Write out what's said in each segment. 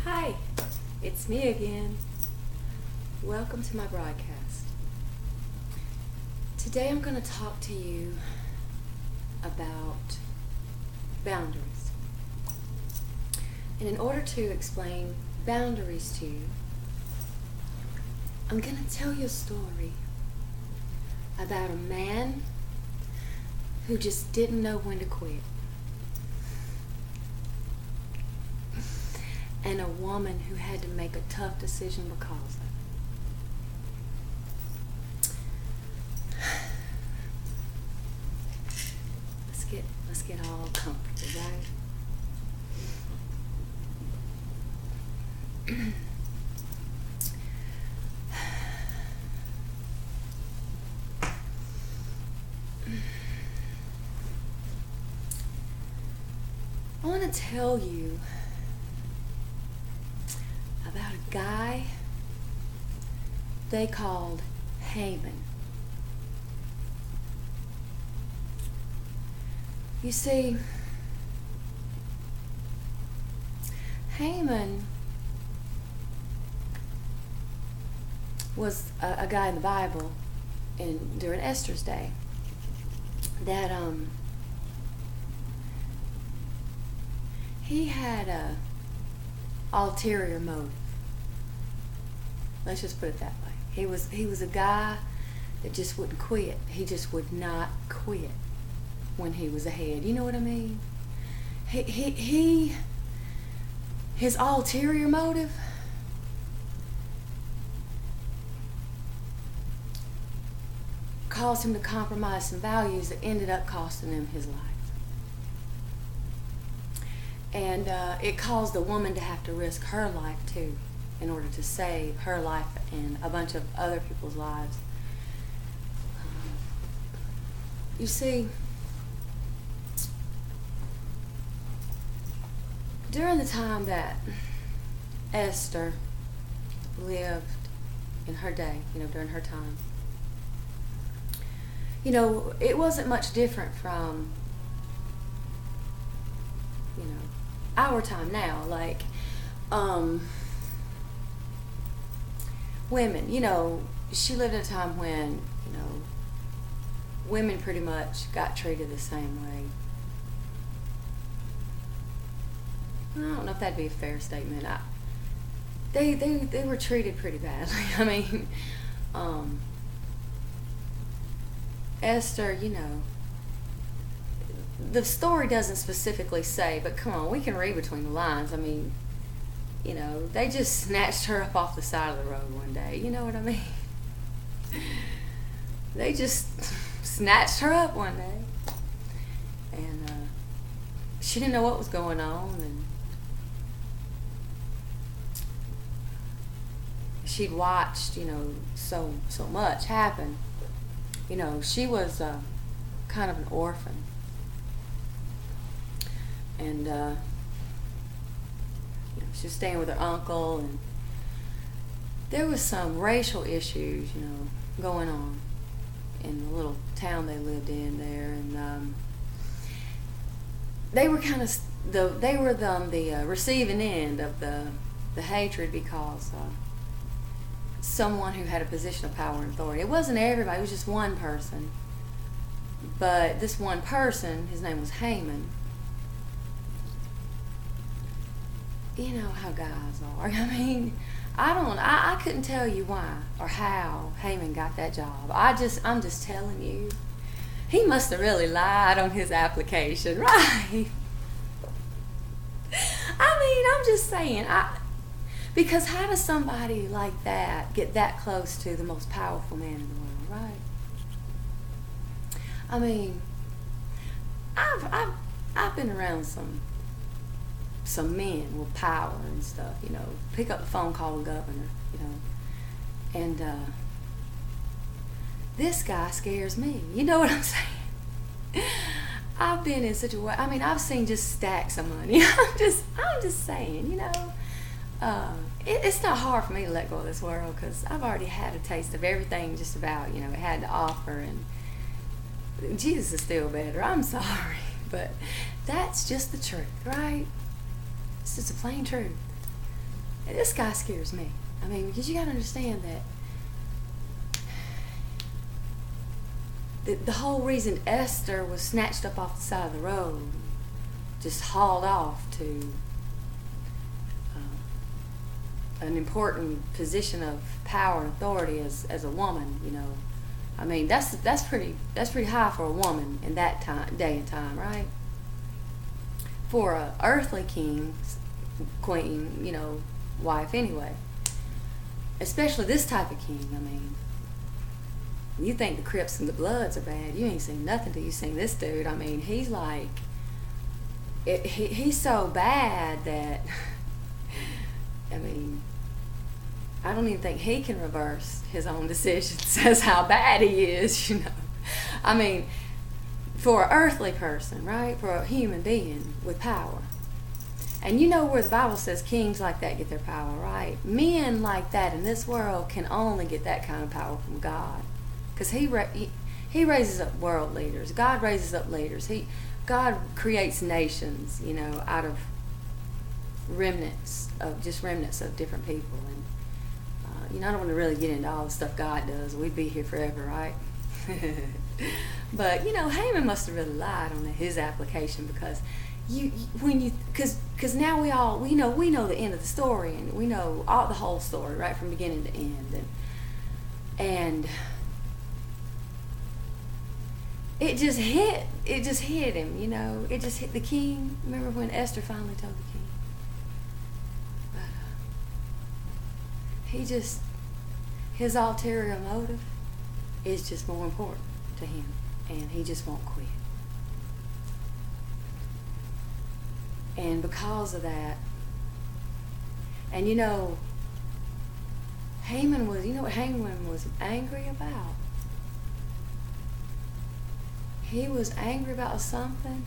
Hi, it's me again. Welcome to my broadcast. Today I'm going to talk to you about boundaries. And in order to explain boundaries to you, I'm going to tell you a story about a man who just didn't know when to quit. And a woman who had to make a tough decision because of it. Let's get all comfortable, right? I want to tell you about a guy they called Haman. You see, Haman was a guy in the Bible during Esther's day that he had a ulterior motive. Let's just put it that way. He was a guy that just wouldn't quit. He just would not quit when he was ahead. You know what I mean? His ulterior motive caused him to compromise some values that ended up costing him his life. And it caused the woman to have to risk her life too in order to save her life and a bunch of other people's lives. You see, during the time that Esther lived in her day, during her time, it wasn't much different from our time now. Like women, she lived in a time when women pretty much got treated the same way. I don't know if that'd be a fair statement. They were treated pretty badly. I mean, Esther, the story doesn't specifically say, but come on, we can read between the lines. I mean, they just snatched her up off the side of the road one day. You know what I mean? They just snatched her up one day. And she didn't know what was going on. And she'd watched, so much happen. She was kind of an orphan. And she was staying with her uncle, and there was some racial issues, going on in the little town they lived in there, and they were kind of the receiving end of the hatred because someone who had a position of power and authority. It wasn't everybody; it was just one person. But this one person, his name was Haman. You know how guys are. I mean, I couldn't tell you why or how Haman got that job. I'm just telling you. He must have really lied on his application, right? I mean, I'm just saying. Because how does somebody like that get that close to the most powerful man in the world, right? I mean, I've been around some men with power and stuff, pick up the phone, call the governor, and this guy scares me. You know what I'm saying? I've been in such a way. I mean, I've seen just stacks of money. I'm just saying, it's not hard for me to let go of this world because I've already had a taste of everything just about, it had to offer, and Jesus is still better. I'm sorry, but that's just the truth, right? It's just a plain truth. This guy scares me. I mean, because you got to understand that the whole reason Esther was snatched up off the side of the road, just hauled off to an important position of power and authority as a woman, I mean, that's pretty high for a woman in that day and time, right? For a earthly king, queen, wife anyway. Especially this type of king. I mean, you think the Crips and the Bloods are bad. You ain't seen nothing till you seen this dude. I mean, he's like, he's so bad that, I mean, I don't even think he can reverse his own decisions as how bad he is, I mean, for an earthly person, right? For a human being with power. And you know where the Bible says kings like that get their power, right? Men like that in this world can only get that kind of power from God. Because he raises up world leaders. God raises up leaders. God creates nations, out of remnants of different people. And, I don't want to really get into all the stuff God does. We'd be here forever, right? But, Haman must have really lied on his application because because now we know the end of the story, and we know the whole story right from beginning to end, and it just hit him, it just hit the king. Remember when Esther finally told the king? But his ulterior motive is just more important to him, and he just won't quit. And because of that, and Haman was, what Haman was angry about? He was angry about something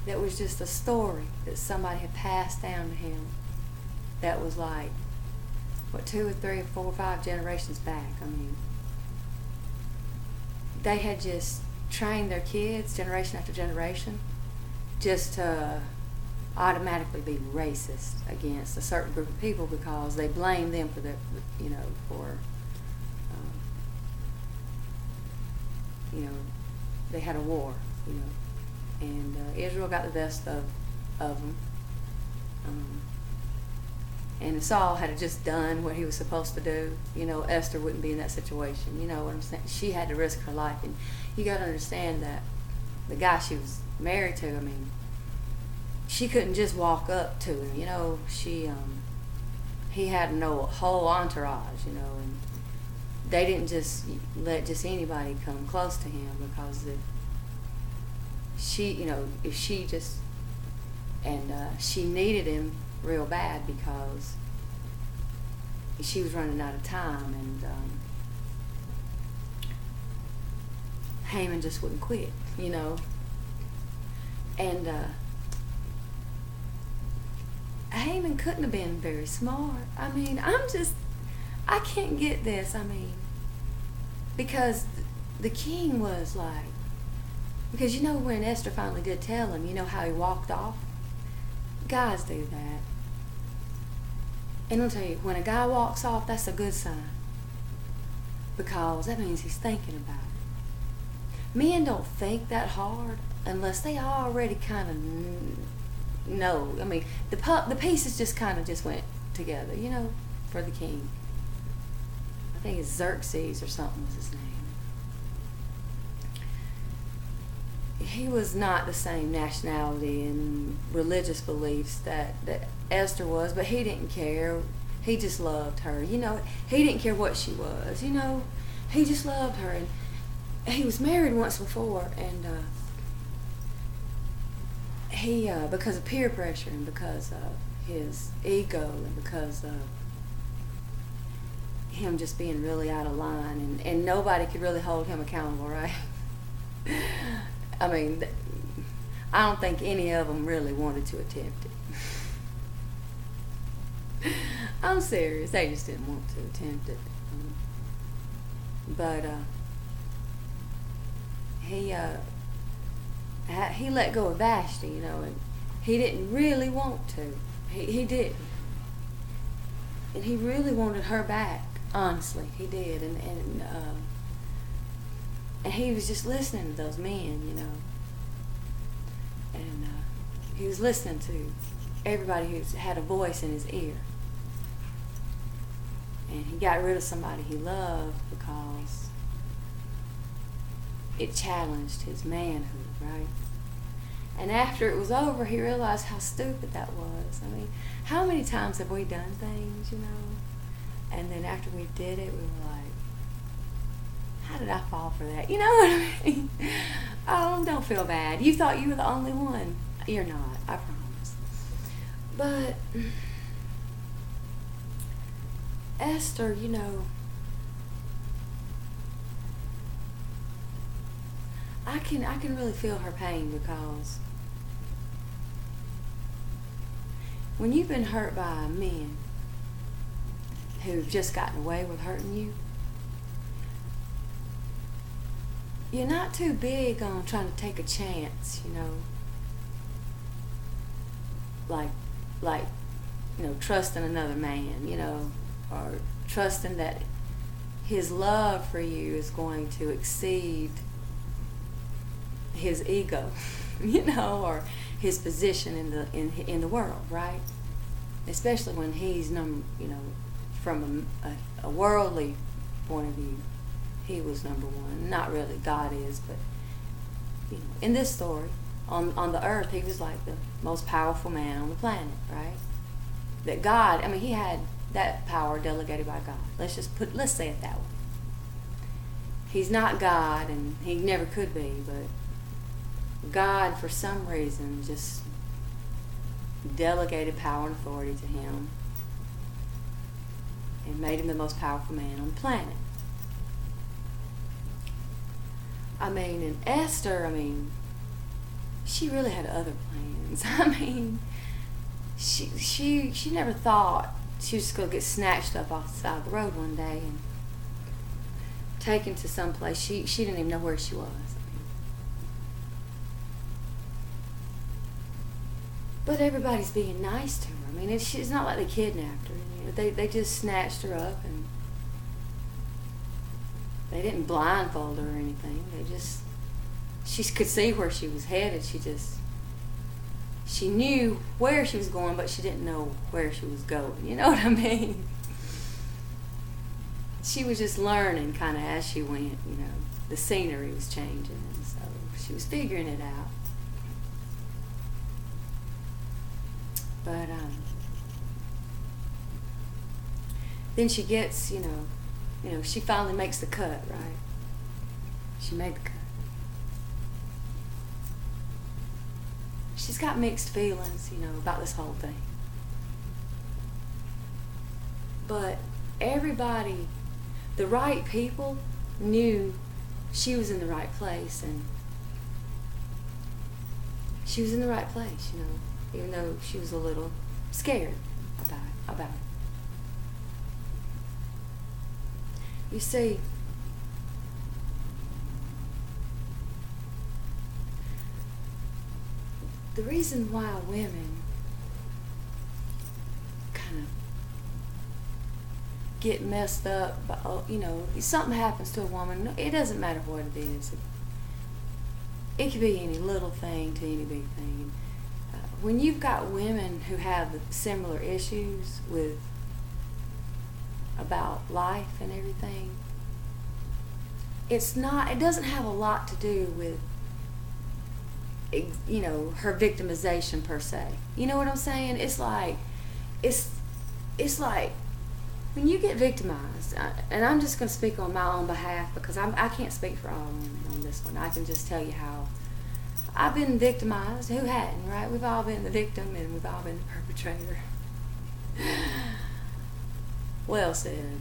that was just a story that somebody had passed down to him that was like, 2 or 3 or 4 or 5 generations back. I mean, they had just trained their kids generation after generation just to automatically be racist against a certain group of people because they blame them for they had a war, and Israel got the best of them. And if Saul had just done what he was supposed to do, Esther wouldn't be in that situation. You know what I'm saying? She had to risk her life, and you got to understand that the guy she was married to, I mean, she couldn't just walk up to him. He had no whole entourage, and they didn't just let just anybody come close to him because she needed him real bad because she was running out of time, and Haman just wouldn't quit, and Haman couldn't have been very smart. I mean, I can't get this. I mean, because the king was like, because when Esther finally did tell him, how he walked off? Guys do that. And I'll tell you, when a guy walks off, that's a good sign. Because that means he's thinking about it. Men don't think that hard unless they already kind of know. I mean, the pieces just kind of just went together, for the king. I think it's Xerxes or something was his name. He was not the same nationality and religious beliefs that Esther was, but he didn't care. He just loved her. He didn't care what she was. He just loved her. And he was married once before, and he, because of peer pressure and because of his ego and because of him just being really out of line, and nobody could really hold him accountable, right? I mean, I don't think any of them really wanted to attempt it. I'm serious. They just didn't want to attempt it. But he let go of Vashti, and he didn't really want to. He didn't. he really wanted her back. Honestly, he did, and he was just listening to those men, you know, and he was listening to everybody who had a voice in his ear, and he got rid of somebody he loved because it challenged his manhood, right? And after it was over, he realized how stupid that was. I mean, how many times have we done things, you know? And then after we did it, we were like, how did I fall for that? You know what I mean? Oh, don't feel bad. You thought you were the only one. You're not, I promise. But Esther, you know, I can really feel her pain, because when you've been hurt by men who've just gotten away with hurting you, you're not too big on trying to take a chance, you know, like you know, trusting another man, you know, or trusting that his love for you is going to exceed his ego, you know, or his position in the world, right? Especially when he's you know, from a worldly point of view, he was number one. Not really, God is, but you know, in this story, on the earth, he was like the most powerful man on the planet, right? That God, I mean, he had that power delegated by God. Let's say it that way. He's not God, and he never could be, but God, for some reason, just delegated power and authority to him and made him the most powerful man on the planet. I mean, and Esther, I mean, she really had other plans. I mean, she never thought she was just going to get snatched up off the side of the road one day and taken to some place. She didn't even know where she was. But everybody's being nice to her. I mean, it's not like they kidnapped her. You know, they just snatched her up, and they didn't blindfold her or anything. She could see where she was headed. She knew where she was going, but she didn't know where she was going. You know what I mean? She was just learning kind of as she went, you know. The scenery was changing, and so she was figuring it out. But then she gets, you know, she finally makes the cut, right? She made the cut. She's got mixed feelings, you know, about this whole thing. But everybody, the right people, knew she was in the right place, and she was in the right place, you know, even though she was a little scared about it. You see, the reason why women kind of get messed up, you know, something happens to a woman, it doesn't matter what it is. It could be any little thing to any big thing. When you've got women who have similar issues about life and everything, it doesn't have a lot to do with, you know, her victimization per se. You know what I'm saying? It's like when you get victimized, and I'm just going to speak on my own behalf, because I can't speak for all women on this one. I can just tell you how I've been victimized. Who hadn't, right? We've all been the victim, and we've all been the perpetrator. Well said.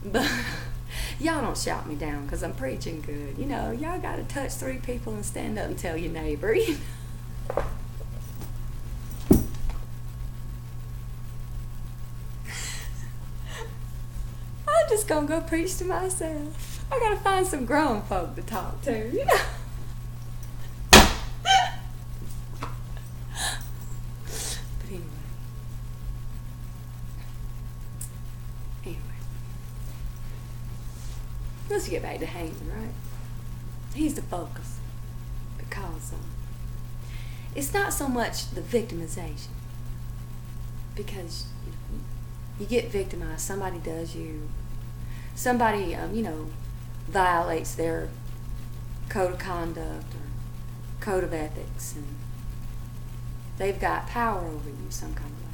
But y'all don't shout me down, because I'm preaching good. You know, y'all got to touch 3 people and stand up and tell your neighbor. I'm just going to go preach to myself. I got to find some grown folk to talk to, you know. But anyway. let's get back to Haman, right? He's the focus. Because it's not so much the victimization. Because you get victimized. Somebody does you. Somebody, violates their code of conduct or code of ethics, and they've got power over you some kind of way,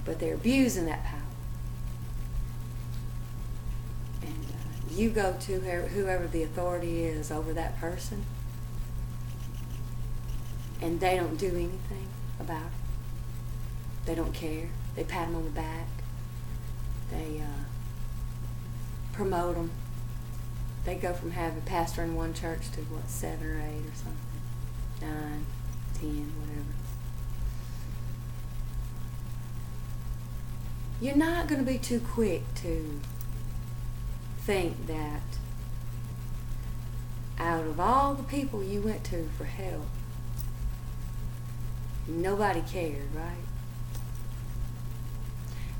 But they're abusing that power. And you go to whoever the authority is over that person, and they don't do anything about it. They don't care. They pat them on the back. They promote them. They go from having a pastor in one church to 7 or 8 or something, 9, 10, whatever. You're not going to be too quick to think that out of all the people you went to for help, nobody cared, right?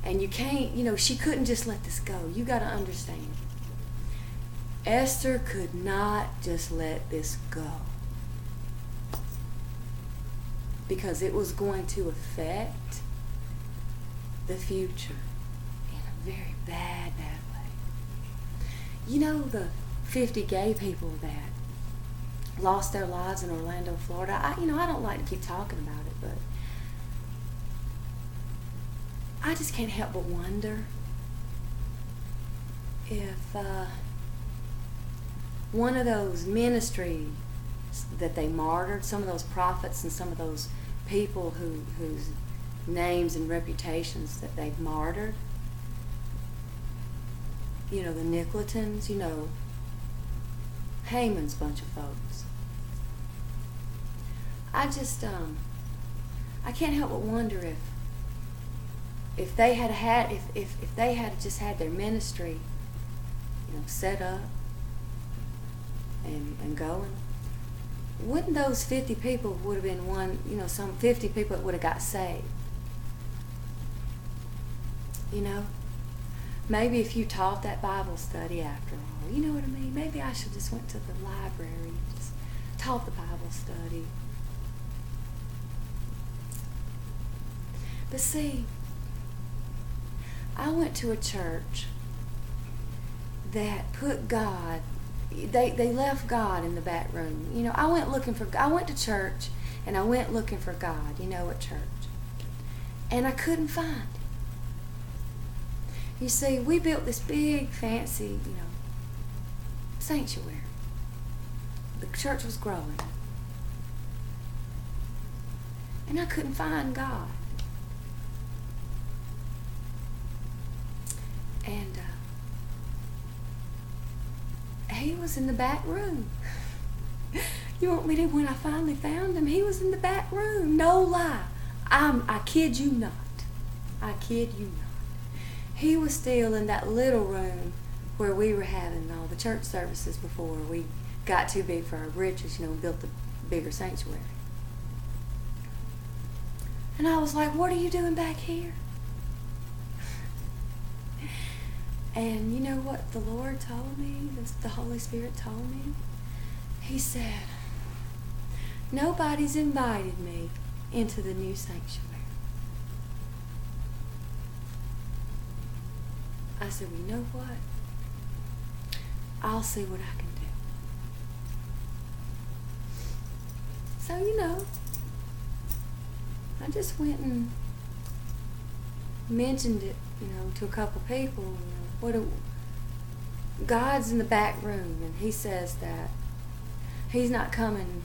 And you can't, she couldn't just let this go. You got to understand. Esther could not just let this go. Because it was going to affect the future in a very bad way. The 50 gay people that lost their lives in Orlando, Florida. I don't like to keep talking about it, but I just can't help but wonder if one of those ministries that they martyred, some of those prophets and some of those people whose names and reputations that they've martyred, the Nicolaitans, Haman's bunch of folks. I just, I can't help but wonder if they had if they had just had their ministry, set up and going, wouldn't those 50 people would have been some 50 people that would have got saved? Maybe if you taught that Bible study after all, you know what I mean? Maybe I should just went to the library and just taught the Bible study. But see, I went to a church that put God, they left God in the back room. I went to church and I went looking for God, at church. And I couldn't find him. You see, we built this big, fancy, sanctuary. The church was growing. And I couldn't find God. And he was in the back room. You want me to, when I finally found him, he was in the back room. No lie. I kid you not. I kid you not. He was still in that little room where we were having all the church services before we got too big for our britches, and built the bigger sanctuary. And I was like, what are you doing back here? And you know what the Lord told me, the Holy Spirit told me? He said, nobody's invited me into the new sanctuary. I said, well, you know what? I'll see what I can do. So, I just went and mentioned it, to a couple people. God's in the back room, and he says that he's not coming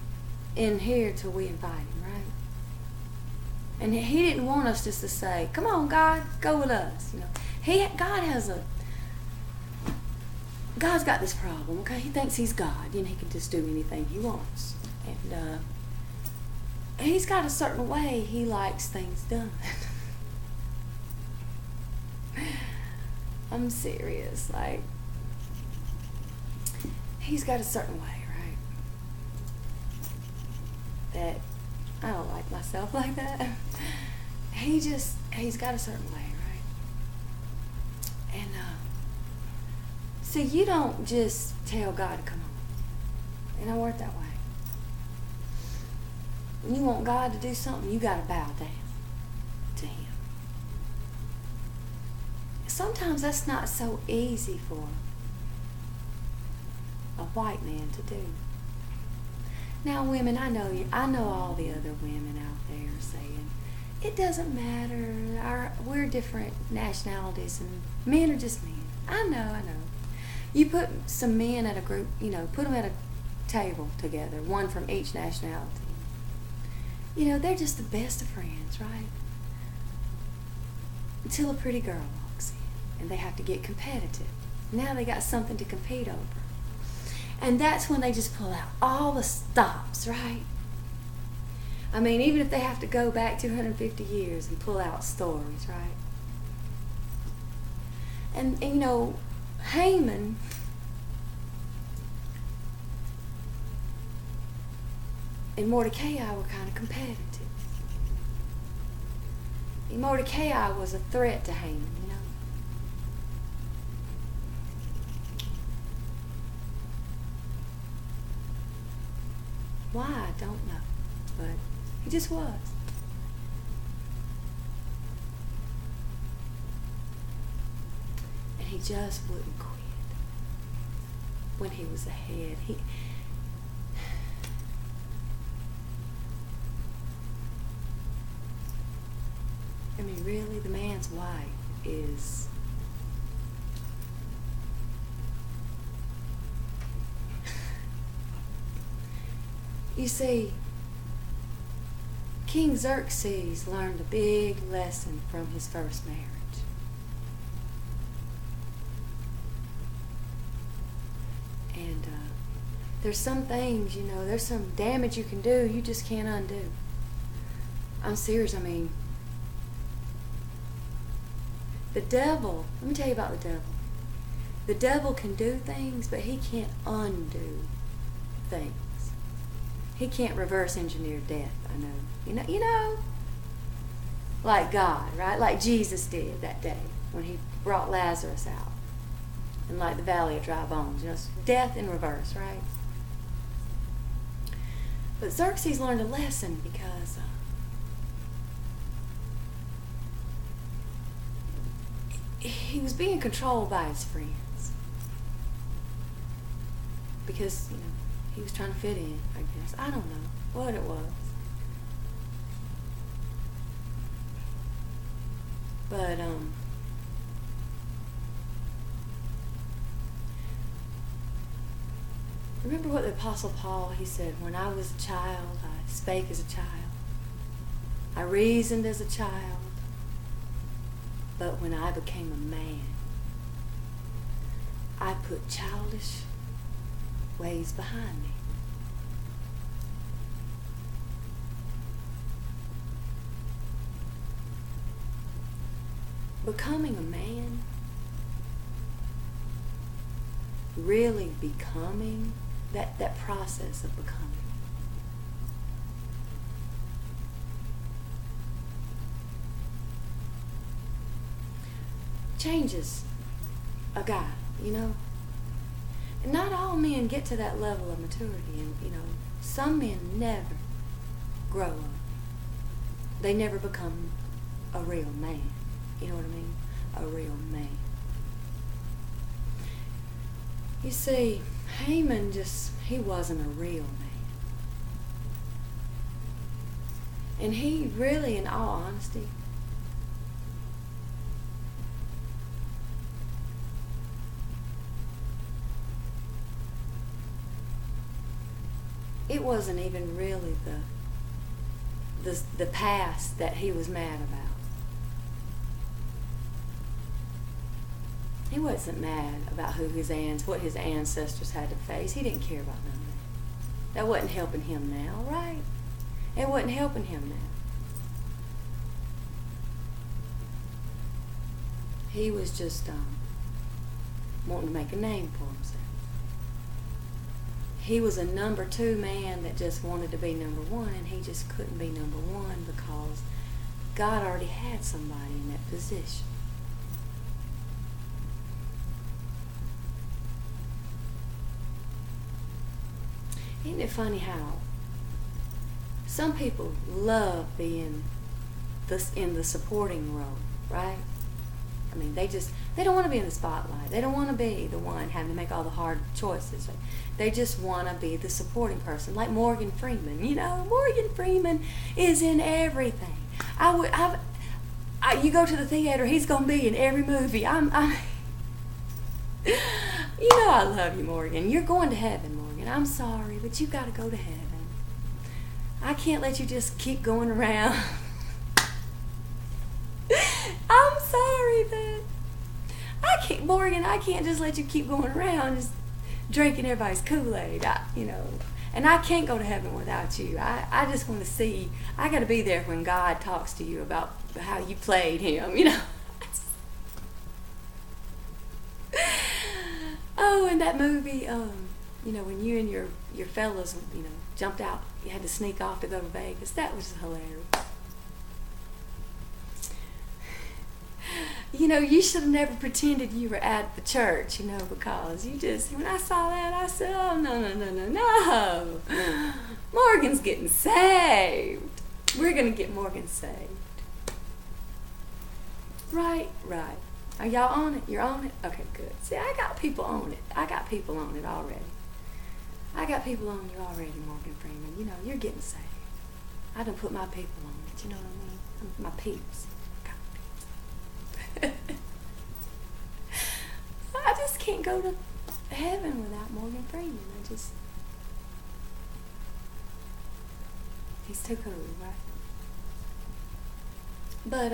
in here till we invite him, right? And he didn't want us just to say, come on, God, go with us. God's got this problem, okay? He thinks he's God, he can just do anything he wants. And he's got a certain way he likes things done. I'm serious, he's got a certain way, right? That I don't like myself like that. He's got a certain way, right? And See, you don't just tell God to come on. It don't work that way. When you want God to do something, you got to bow down to Him. Sometimes that's not so easy for a white man to do. Now, women, I know all the other women out there saying, it doesn't matter, we're different nationalities and men are just men. I know. You put some men at a group, put them at a table together, one from each nationality. They're just the best of friends, right? Until a pretty girl walks in and they have to get competitive. Now they got something to compete over. And that's when they just pull out all the stops, right? I mean, even if they have to go back 250 years and pull out stories, right? And Haman, and Mordecai were kind of competitive. And Mordecai was a threat to Haman, Why, I don't know, but he just was. And he just wouldn't quit. When he was ahead, really, the man's wife is you see, King Xerxes learned a big lesson from his first marriage. And there's some things, there's some damage you can do, you just can't undo. I'm serious, the devil, let me tell you about the devil. The devil can do things, but he can't undo things. He can't reverse engineer death, I know. Like God, right? Like Jesus did that day when he brought Lazarus out. And like the valley of dry bones. It's death in reverse, right? But Xerxes learned a lesson because he was being controlled by his friends. Because, he was trying to fit in, I guess. I don't know what it was. But, remember what the Apostle Paul, he said, when I was a child, I spake as a child. I reasoned as a child. But when I became a man, I put childish ways behind me. Becoming a man, really becoming, that process of becoming, changes a guy, And not all men get to that level of maturity, and some men never grow up. They never become a real man. You know what I mean? A real man. You see, Haman he wasn't a real man. And he really, in all honesty, it wasn't even really the past that he was mad about. He wasn't mad about what his ancestors had to face. He didn't care about none of that. That wasn't helping him now, right? It wasn't helping him now. He was just wanting to make a name for himself. He was a number 2 man that just wanted to be number 1, and he just couldn't be number 1 because God already had somebody in that position. Isn't it funny how some people love being in the supporting role, right? I mean, they don't want to be in the spotlight. They don't want to be the one having to make all the hard choices. They just want to be the supporting person, like Morgan Freeman. You know, Morgan Freeman is in everything. You go to the theater, he's gonna be in every movie. You know, I love you, Morgan. You're going to heaven, Morgan. I'm sorry, but you got to go to heaven. I can't let you just keep going around. I'm sorry, but Morgan, I can't just let you keep going around just drinking everybody's Kool-Aid, and I can't go to heaven without you. I just want to see, I got to be there when God talks to you about how you played him, you know. Oh, and that movie, you know, when you and your fellows, you know, jumped out, you had to sneak off to go to Vegas, that was hilarious. You know, you should have never pretended you were at the church, you know, because when I saw that, I said, oh, no. Morgan's getting saved. We're going to get Morgan saved. Right. Are y'all on it? You're on it? Okay, good. See, I got people on it. I got people on it already. I got people on you already, Morgan Freeman. You know, you're getting saved. I done put my people on it, you know what I mean? My peeps. I just can't go to heaven without Morgan Freeman. He's too cool, right? But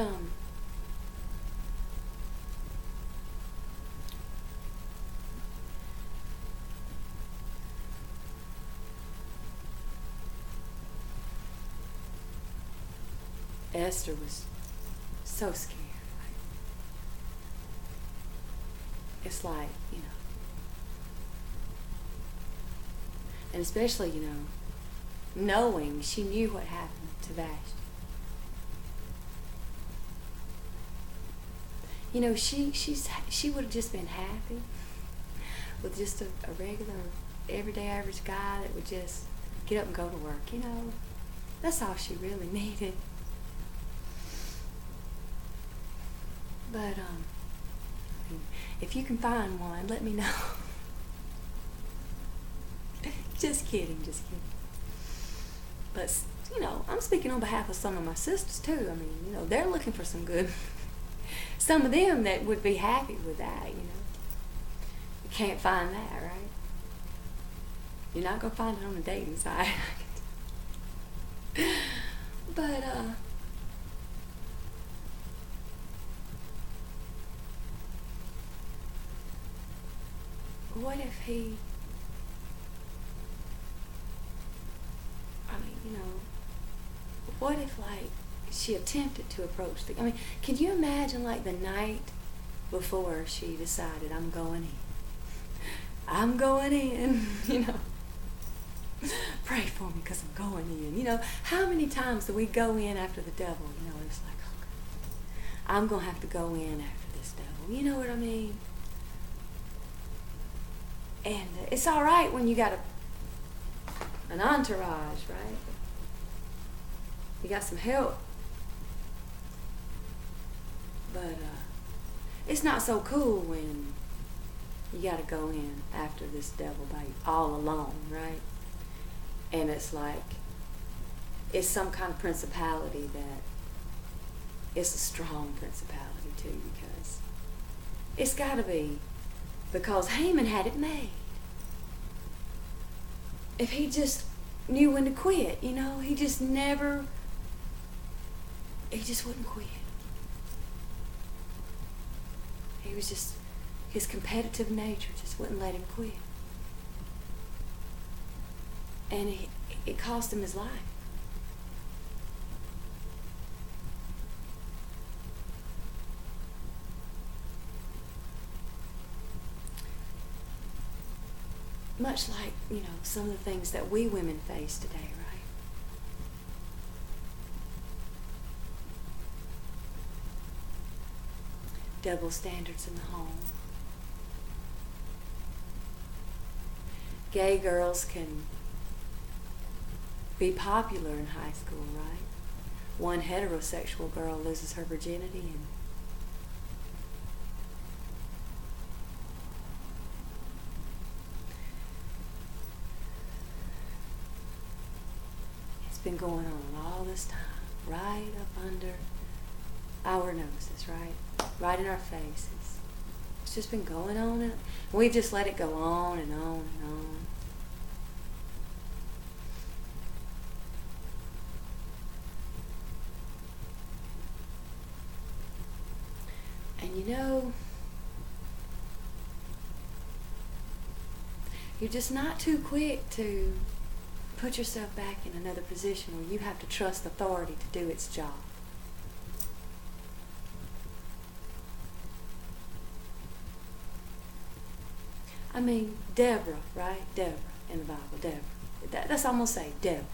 Esther was so scared. It's like, you know, and especially, you know, knowing she knew what happened to Vashti. You know, she would have just been happy with just a regular, everyday average guy that would just get up and go to work, you know. That's all she really needed. But, if you can find one, let me know. Just kidding. But, you know, I'm speaking on behalf of some of my sisters, too. I mean, you know, they're looking for some good, some of them that would be happy with that, you know. You can't find that, right? You're not going to find it on a dating site. But, what if he, you know, what if, like, she attempted to approach can you imagine, like, the night before she decided, I'm going in, you know, pray for me because I'm going in, you know, how many times do we go in after the devil, you know, it's like, oh, God, I'm going to have to go in after this devil, you know what I mean? And it's all right when you got an entourage, right? You got some help. But it's not so cool when you got to go in after this devil bite all alone, right? And it's like, it's some kind of principality that, it's a strong principality too, because it's got to be, because Haman had it made. If he just knew when to quit, you know, he just wouldn't quit. He was just, his competitive nature just wouldn't let him quit. And it cost him his life. Much like, you know, some of the things that we women face today, right? Double standards in the home. Gay girls can be popular in high school, right? One heterosexual girl loses her virginity and it's been going on all this time, right up under our noses, right in our faces. It's just been going on, and we've just let it go on and on and on. And you know, you're just not too quick to put yourself back in another position where you have to trust authority to do its job. I mean, Deborah, right? Deborah in the Bible, Deborah. That's almost say Deborah.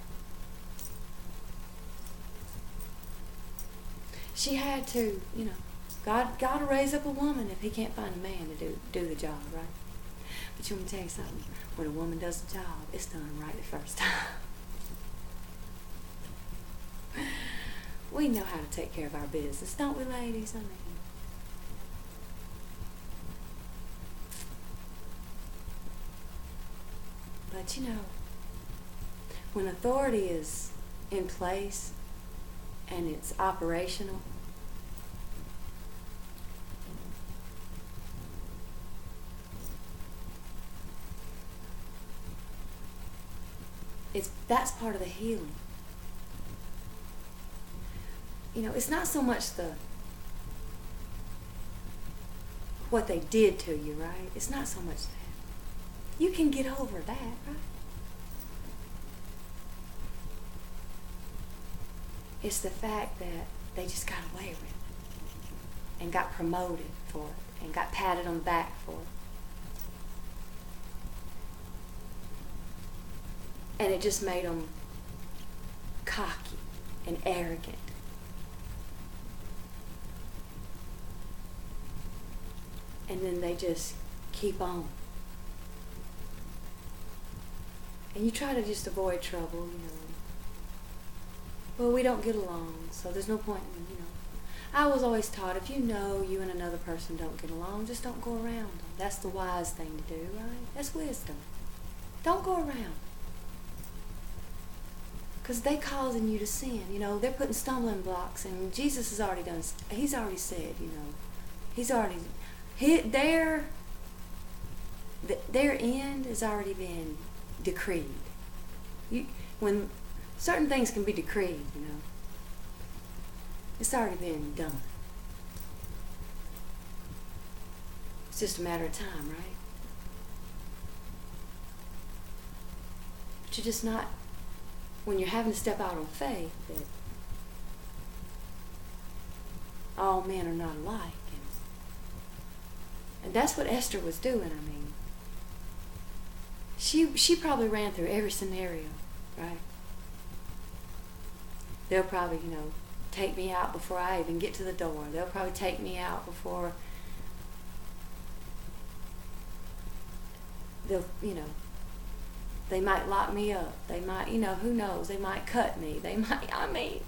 She had to, you know, God will raise up a woman if he can't find a man to do the job, right? But you want me to tell you something? When a woman does the job, it's done right the first time. We know how to take care of our business, don't we, ladies? I mean, but you know, when authority is in place and it's operational, that's part of the healing. You know, it's not so much what they did to you, right? It's not so much that. You can get over that, right? It's the fact that they just got away with it and got promoted for it and got patted on the back for it. And it just made them cocky and arrogant. And then they just keep on. And you try to just avoid trouble, you know. Well, we don't get along, so there's no point in, you know. I was always taught, if you know you and another person don't get along, just don't go around them. That's the wise thing to do, right? That's wisdom. Don't go around. Because they causing you to sin, you know. They're putting stumbling blocks, and Jesus has already done, he's already said, you know. He's already, their end has already been decreed. When certain things can be decreed, you know, it's already been done. It's just a matter of time, right? But you're just not, when you're having to step out on faith, that all men are not alike. And that's what Esther was doing, I mean. She probably ran through every scenario, right? They'll probably, you know, take me out before I even get to the door. They'll probably take me out before they'll, you know, they might lock me up. They might, you know, who knows? They might cut me. They might, I mean,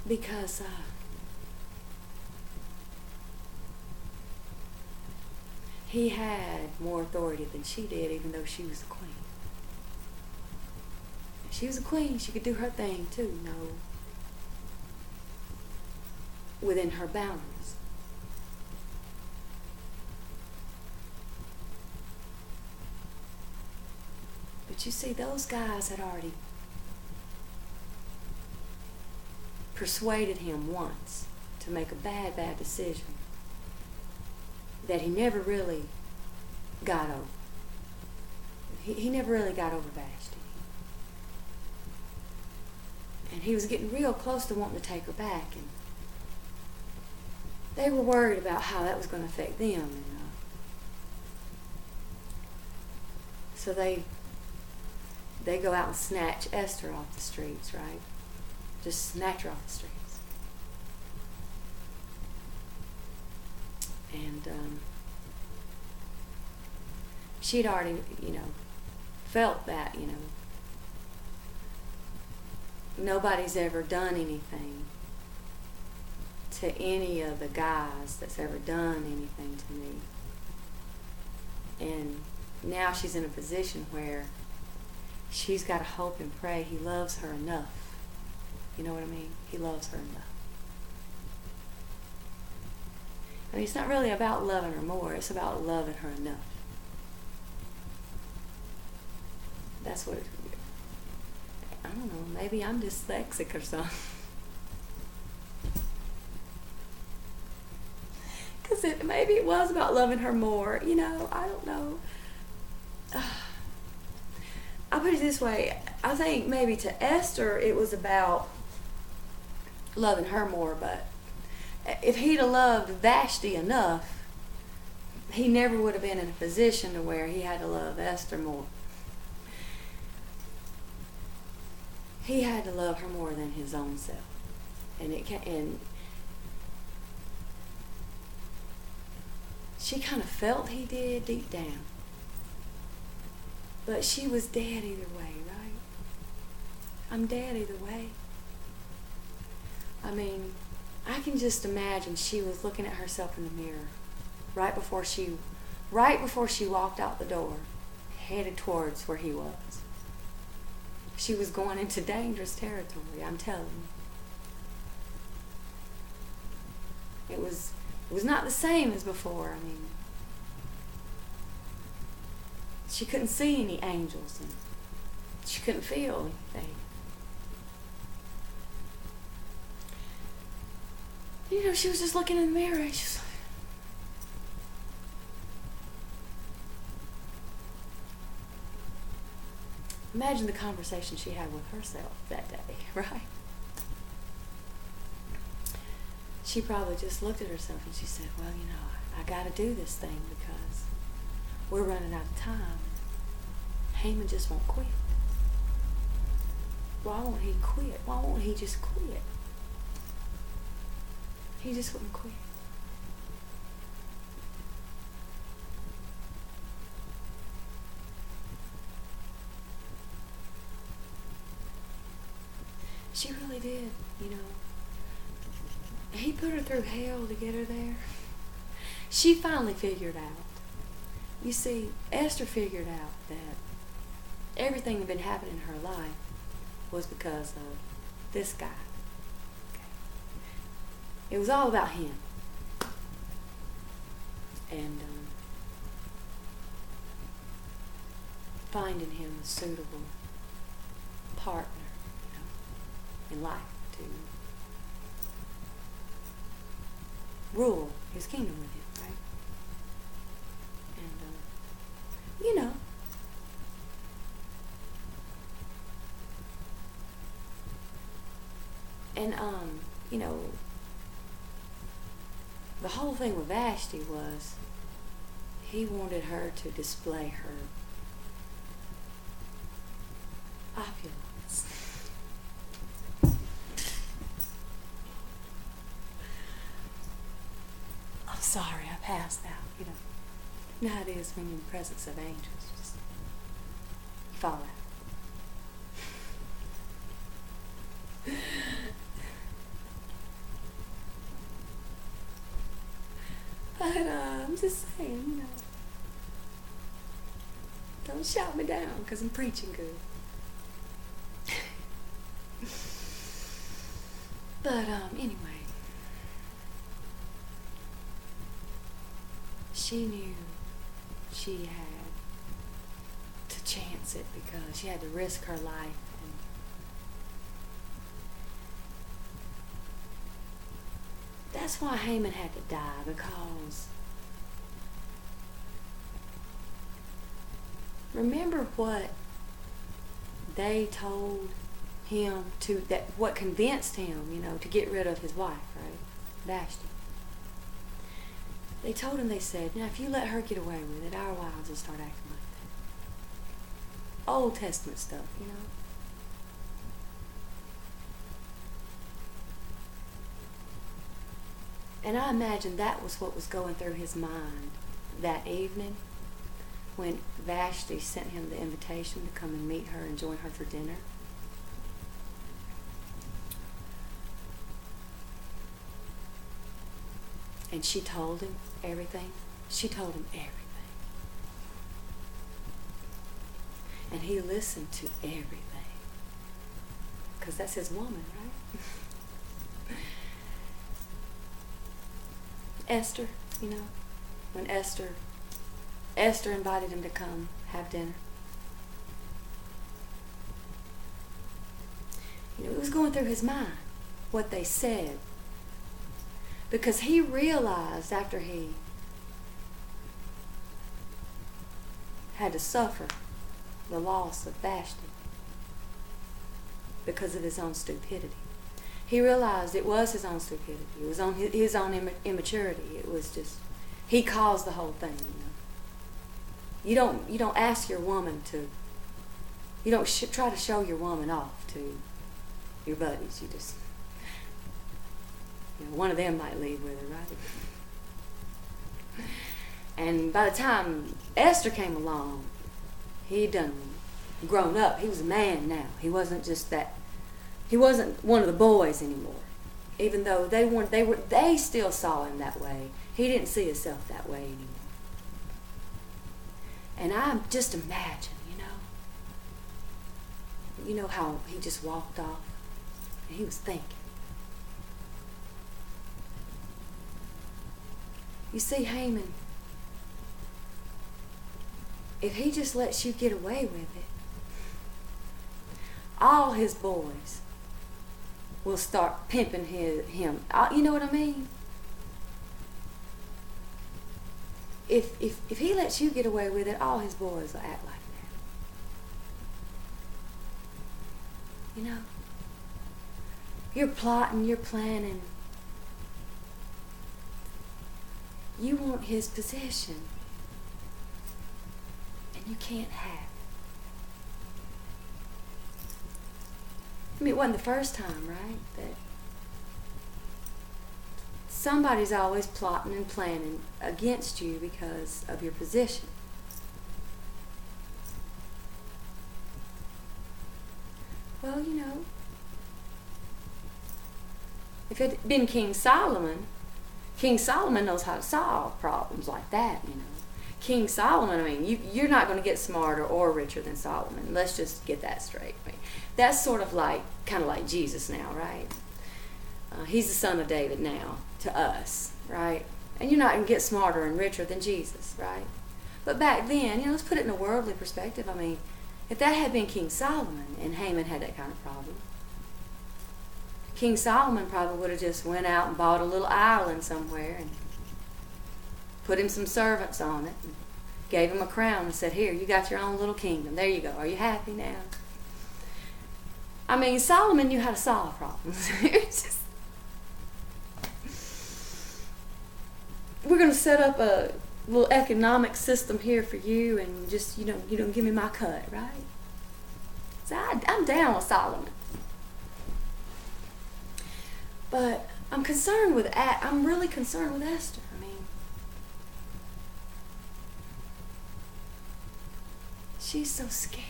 because he had more authority than she did, even though she was the queen. If she was a queen, she could do her thing too, you know, within her boundaries. But you see, those guys had already persuaded him once to make a bad decision that he never really got over. He never really got over Vashti. And he was getting real close to wanting to take her back, and they were worried about how that was going to affect them. And, so they go out and snatch Esther off the streets, right? Just snatch her off the streets. And she'd already, you know, felt that, you know, nobody's ever done anything to any of the guys that's ever done anything to me. And now she's in a position where she's got to hope and pray he loves her enough. You know what I mean? He loves her enough. I mean, it's not really about loving her more. It's about loving her enough. That's what I don't know. Maybe I'm dyslexic or something. Because maybe it was about loving her more. You know, I don't know. I'll put it this way. I think maybe to Esther it was about loving her more, but if he'd have loved Vashti enough, he never would have been in a position to where he had to love Esther more. He had to love her more than his own self. And she kind of felt he did deep down. But she was dead either way, right? I'm dead either way. I mean, I can just imagine she was looking at herself in the mirror right before she walked out the door, headed towards where he was. She was going into dangerous territory, I'm telling you. It was not the same as before. I mean, she couldn't see any angels and she couldn't feel anything. You know, she was just looking in the mirror and she was like, imagine the conversation she had with herself that day, right? She probably just looked at herself and she said, well, you know, I got to do this thing because we're running out of time. Haman just won't quit. Why won't he quit? Why won't he just quit? He just wouldn't quit. She really did, you know. He put her through hell to get her there. She finally figured out. You see, Esther figured out that everything that had been happening in her life was because of this guy. Okay. It was all about him. And finding him a suitable partner, you know, in life to rule his kingdom with him, right? And, you know, and, you know, the whole thing with Vashti was he wanted her to display her opulence. I'm sorry, I passed out, you know. You know how it is when you're in the presence of angels. Just fall out. But I'm just saying, you know, don't shout me down because I'm preaching good. But anyway, she knew she had to chance it because she had to risk her life. And that's why Haman had to die, because remember what they told him to, that what convinced him, you know, to get rid of his wife, right? Vashti. They told him, they said, now if you let her get away with it, our wives will start acting like that. Old Testament stuff, you know. And I imagine that was what was going through his mind that evening when Vashti sent him the invitation to come and meet her and join her for dinner. And she told him everything. She told him everything. And he listened to everything. Because that's his woman, right? Esther, when Esther invited him to come have dinner. It was going through his mind what they said. Because he realized after he had to suffer the loss of Vashti because of his own stupidity. He realized it was his own stupidity. It was on his own immaturity. It was just, he caused the whole thing. You don't ask your woman to, you don't try to show your woman off to your buddies. You just, one of them might leave with her, right? And by the time Esther came along, he'd done grown up. He was a man now. He wasn't just that. He wasn't one of the boys anymore. Even though they still saw him that way. He didn't see himself that way anymore. And I just imagine, how he just walked off and he was thinking. You see, Haman, if he just lets you get away with it, all his boys will start pimping him. You know what I mean? If he lets you get away with it, all his boys will act like that. You're plotting, you're planning. You want his position, and you can't have it. It wasn't the first time, right? That somebody's always plotting and planning against you because of your position. Well, if it had been King Solomon knows how to solve problems like that, King Solomon, you're not going to get smarter or richer than Solomon. Let's just get that straight. That's sort of kind of like Jesus now, right? He's the son of David now to us, right? And you're not going to get smarter and richer than Jesus, right? But back then, let's put it in a worldly perspective. If that had been King Solomon and Haman had that kind of problem, King Solomon probably would have just went out and bought a little island somewhere and put him some servants on it and gave him a crown and said, here, you got your own little kingdom. There you go. Are you happy now? Solomon knew how to solve problems. We're going to set up a little economic system here for you and just, you don't give me my cut, right? So I'm down with Solomon. But I'm really concerned with Esther. She's so scared.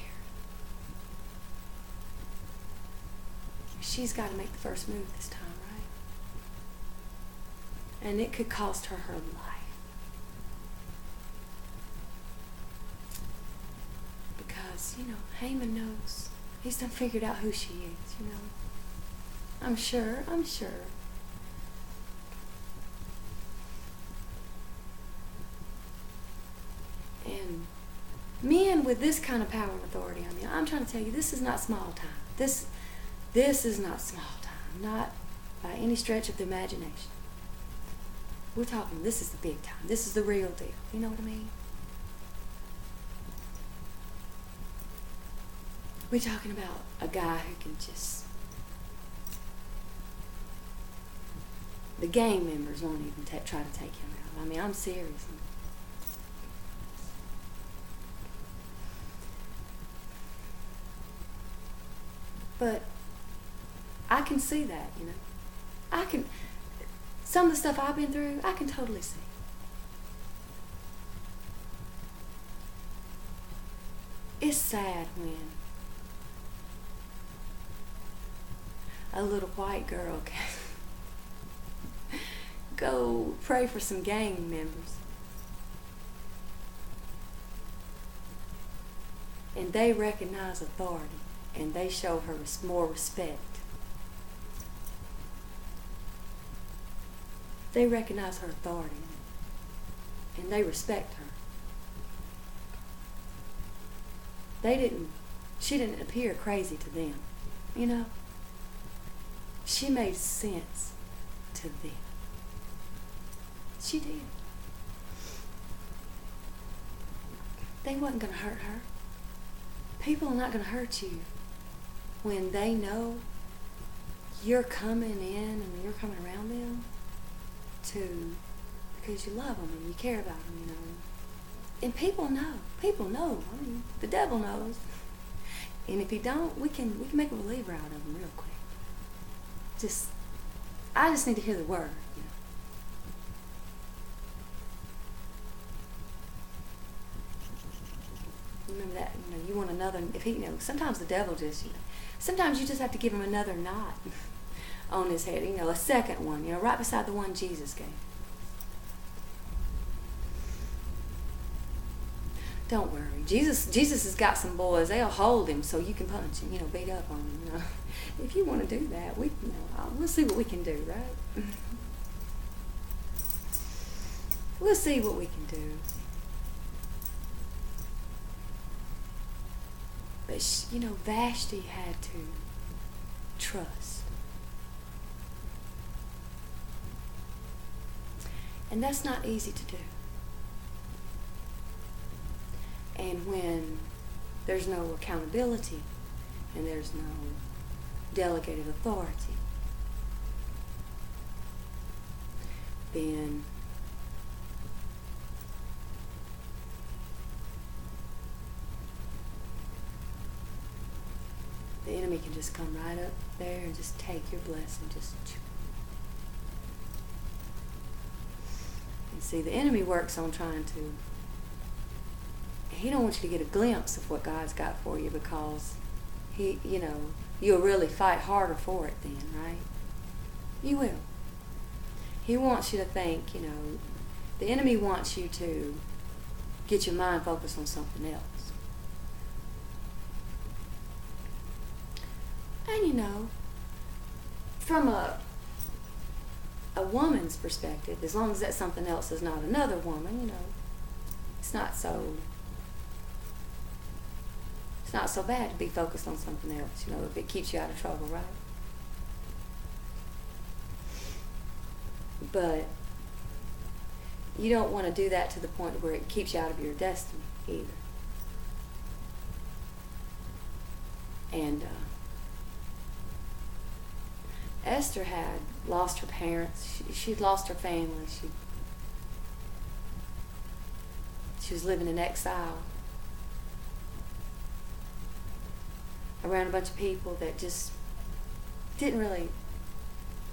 She's got to make the first move this time, right? And it could cost her her life. Because, Haman knows. He's done figured out who she is, I'm sure. And men with this kind of power and authority, I'm trying to tell you, this is not small time. This is not small time, not by any stretch of the imagination. We're talking, this is the big time. This is the real deal. You know what I mean? We're talking about a guy who can just... The gang members won't even try to take him out. I'm serious. But I can see that, some of the stuff I've been through, I can totally see. It's sad when a little white girl go pray for some gang members. And they recognize authority, and they show her more respect. They recognize her authority, and they respect her. She didn't appear crazy to them, you know. She made sense to them. She did. They wasn't going to hurt her. People are not going to hurt you when they know you're coming in and you're coming around them because you love them and you care about them, you know. And people know. People know. I mean, the devil knows. And if he don't, we can make a believer out of him real quick. I just need to hear the word, you know. Remember that, you know, you want another, if he, you know, sometimes the devil just, you know, sometimes you just have to give him another knot on his head, you know, a second one, you know, right beside the one Jesus gave. Don't worry. Jesus has got some boys. They'll hold him so you can punch him, you know, beat up on him, you know. If you want to do that, we'll see what we can do, right? We'll see what we can do. But, you know, Vashti had to trust. And that's not easy to do. And when there's no accountability and there's no delegated authority, then the enemy can just come right up there and just take your blessing, and see, the enemy works on trying to, he don't want you to get a glimpse of what God's got for you, because he, you know, you'll really fight harder for it then, right? You will. He wants you to think, you know, the enemy wants you to get your mind focused on something else. And, you know, from a woman's perspective, as long as that something else is not another woman, you know, it's not so bad to be focused on something else, you know, if it keeps you out of trouble, right? But you don't want to do that to the point where it keeps you out of your destiny either. And Esther had lost her parents. She'd lost her family. She was living in exile around a bunch of people that just didn't really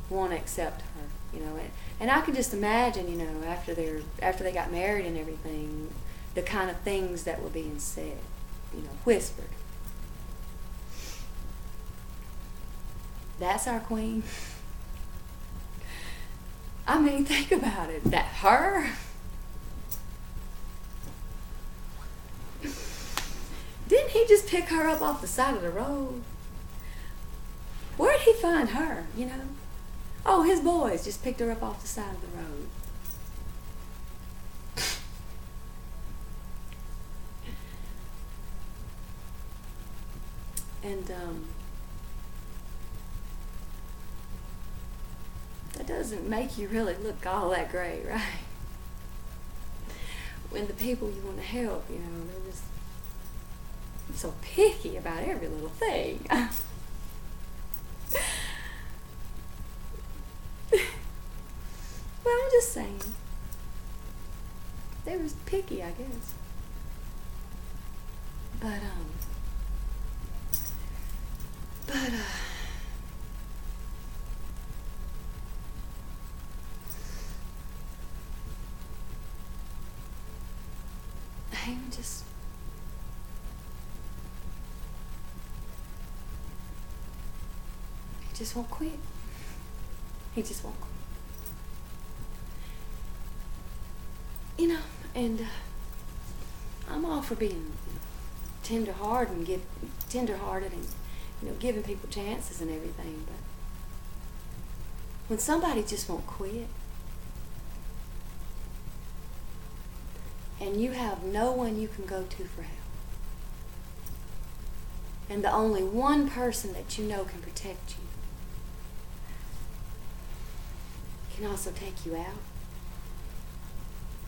want to accept her, you know. And I can just imagine, you know, after they got married and everything, the kind of things that were being said, you know, whispered. That's our queen. I mean, think about it. That her? Didn't he just pick her up off the side of the road? Where'd he find her, you know? Oh, his boys just picked her up off the side of the road. And that doesn't make you really look all that great, right? When the people you want to help, you know, they're just so picky about every little thing. Well, I'm just saying. They was picky, I guess. But Haman he just won't quit. He just won't quit. And I'm all for being tender-hearted and giving people chances and everything, but when somebody just won't quit, and you have no one you can go to for help, and the only one person that you know can protect you can also take you out,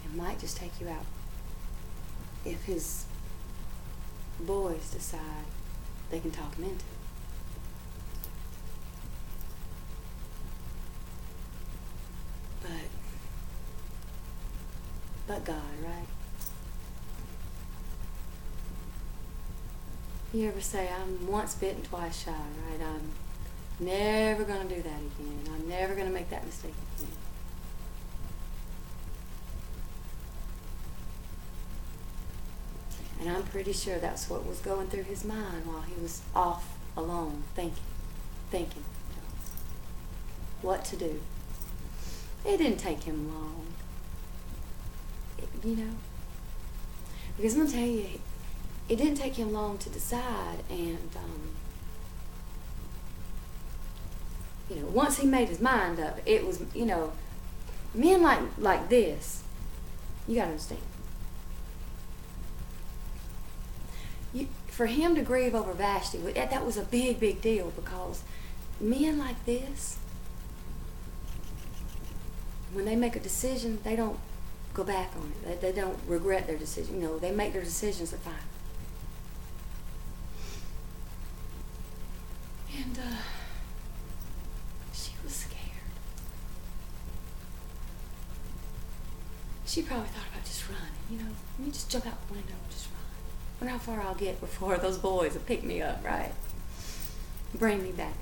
and might just take you out if his boys decide they can talk him into it. But God, right? You ever say, I'm once bitten, twice shy, right? I'm never going to do that again. I'm never going to make that mistake again. And I'm pretty sure that's what was going through his mind while he was off alone, thinking what to do. It didn't take him long, because I'm going to tell you, it didn't take him long to decide, and once he made his mind up, it was, men like this, you got to understand. For him to grieve over Vashti, that was a big, big deal, because men like this, when they make a decision, they don't go back on it. They don't regret their decision. They make their decisions, they're fine. And she was scared. She probably thought about just running, let me just jump out the window and just run. I wonder how far I'll get before those boys will pick me up, right? Bring me back.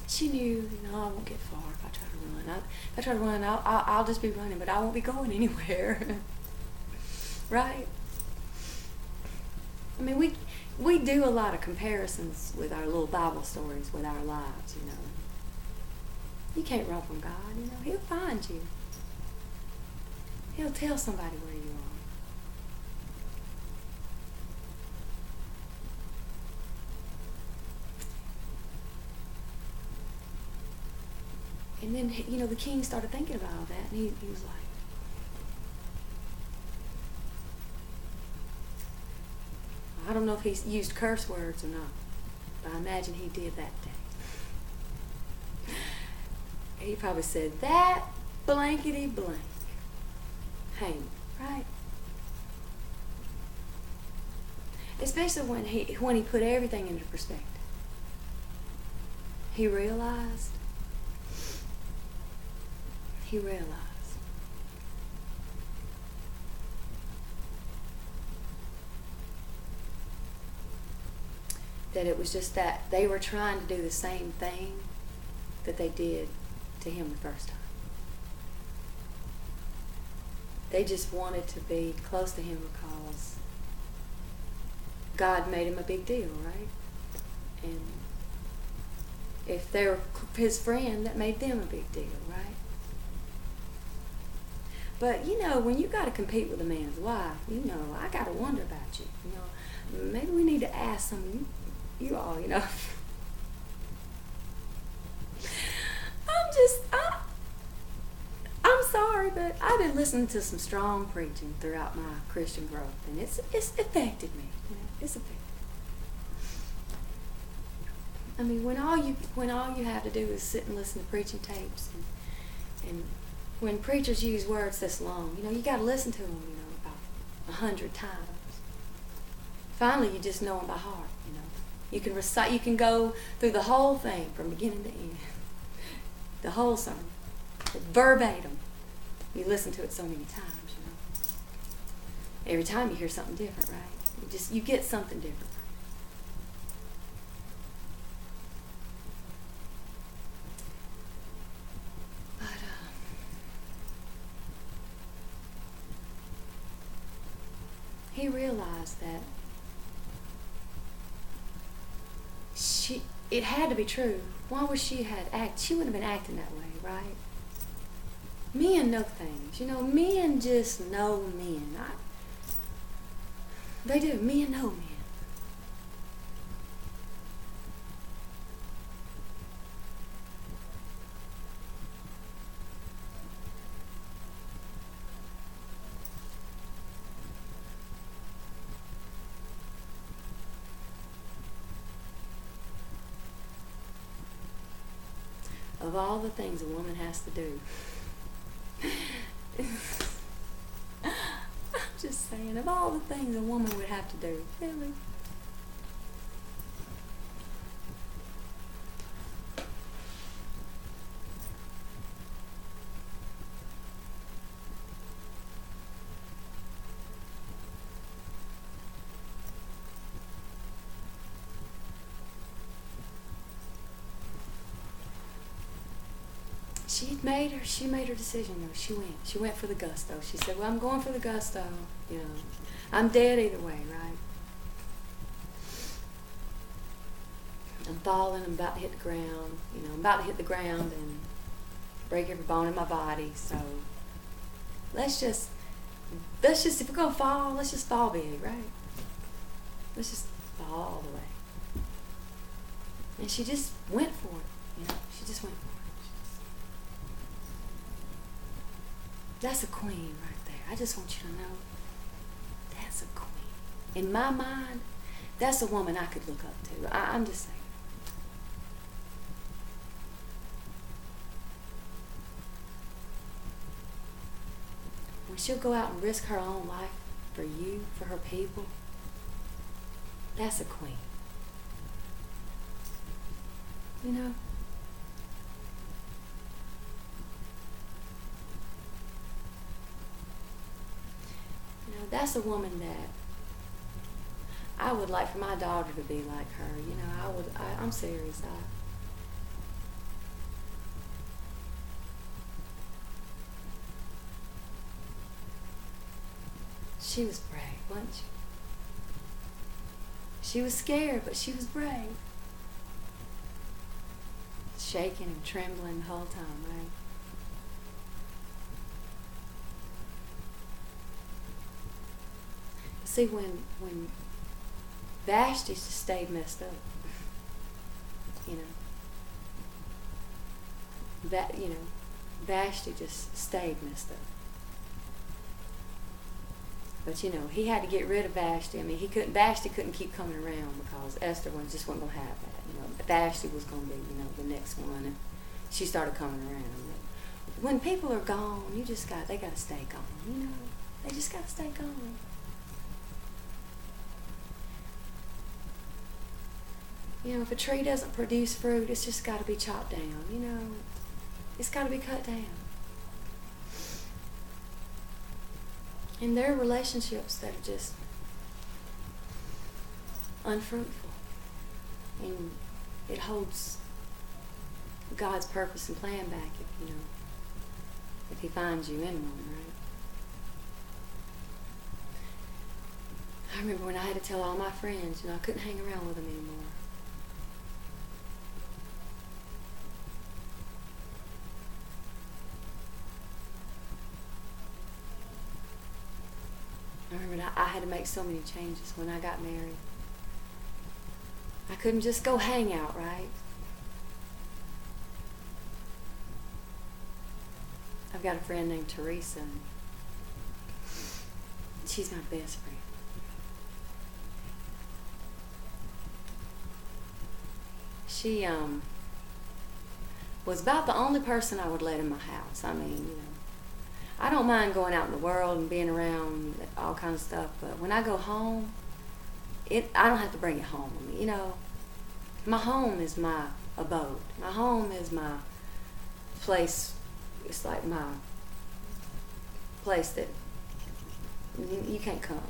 She knew, I won't get far if I try to run. If I try to run, I'll just be running, but I won't be going anywhere. Right? I mean, we do a lot of comparisons with our little Bible stories with our lives, You can't run from God, He'll find you. He'll tell somebody where you are. And then, the king started thinking about all that, and he was like, I don't know if he used curse words or not, but I imagine he did that day. He probably said, that blankety blank. Haman, right? Especially when he put everything into perspective. He realized that it was just that they were trying to do the same thing that they did to him the first time. They just wanted to be close to him because God made him a big deal, right? And if they were his friend, that made them a big deal, right? But, when you got to compete with a man's wife, I got to wonder about you. Maybe we need to ask some of you all, I'm sorry, but I've been listening to some strong preaching throughout my Christian growth, and it's affected me. It's affected me. I mean, when all you have to do is sit and listen to preaching tapes, and when preachers use words this long, you got to listen to them, about 100 times. Finally, you just know them by heart, You can recite, you can go through the whole thing from beginning to end. The whole sermon. Verbatim. You listen to it so many times, Every time you hear something different, right? You get something different. He realized that it had to be true. Why would she wouldn't have been acting that way, right? Men know things. Men just know men. They do. Men know men. Of all the things a woman has to do, I'm just saying, of all the things a woman would have to do, really. She made her decision though. She went for the gusto. She said, well, I'm going for the gusto, I'm dead either way, right? I'm falling, I'm about to hit the ground, I'm about to hit the ground and break every bone in my body, so let's just, if we're gonna fall, let's just fall big, right? Let's just fall all the way. And she just went for it, she just went for it. That's a queen right there. I just want you to know, that's a queen. In my mind, that's a woman I could look up to. I'm just saying. When she'll go out and risk her own life for you, for her people, that's a queen. That's a woman that I would like for my daughter to be like her. I'm serious. She was brave, wasn't she? She was scared, but she was brave. Shaking and trembling the whole time, right? See, when Vashti just stayed messed up, Vashti just stayed messed up. But he had to get rid of Vashti. I mean, Vashti couldn't keep coming around because Esther just wasn't gonna have that. Vashti was gonna be, the next one, and she started coming around. When people are gone, they gotta stay gone. They just gotta stay gone. If a tree doesn't produce fruit, it's just got to be chopped down, It's got to be cut down. And there are relationships that are just unfruitful. And it holds God's purpose and plan back if He finds you in one, right? I remember when I had to tell all my friends, I couldn't hang around with them anymore. I remember I had to make so many changes when I got married. I couldn't just go hang out, right? I've got a friend named Teresa. And she's my best friend. She was about the only person I would let in my house. I mean, I don't mind going out in the world and being around all kinds of stuff, but when I go home, I don't have to bring it home with me. My home is my abode. My home is my place. It's like my place that you can't come.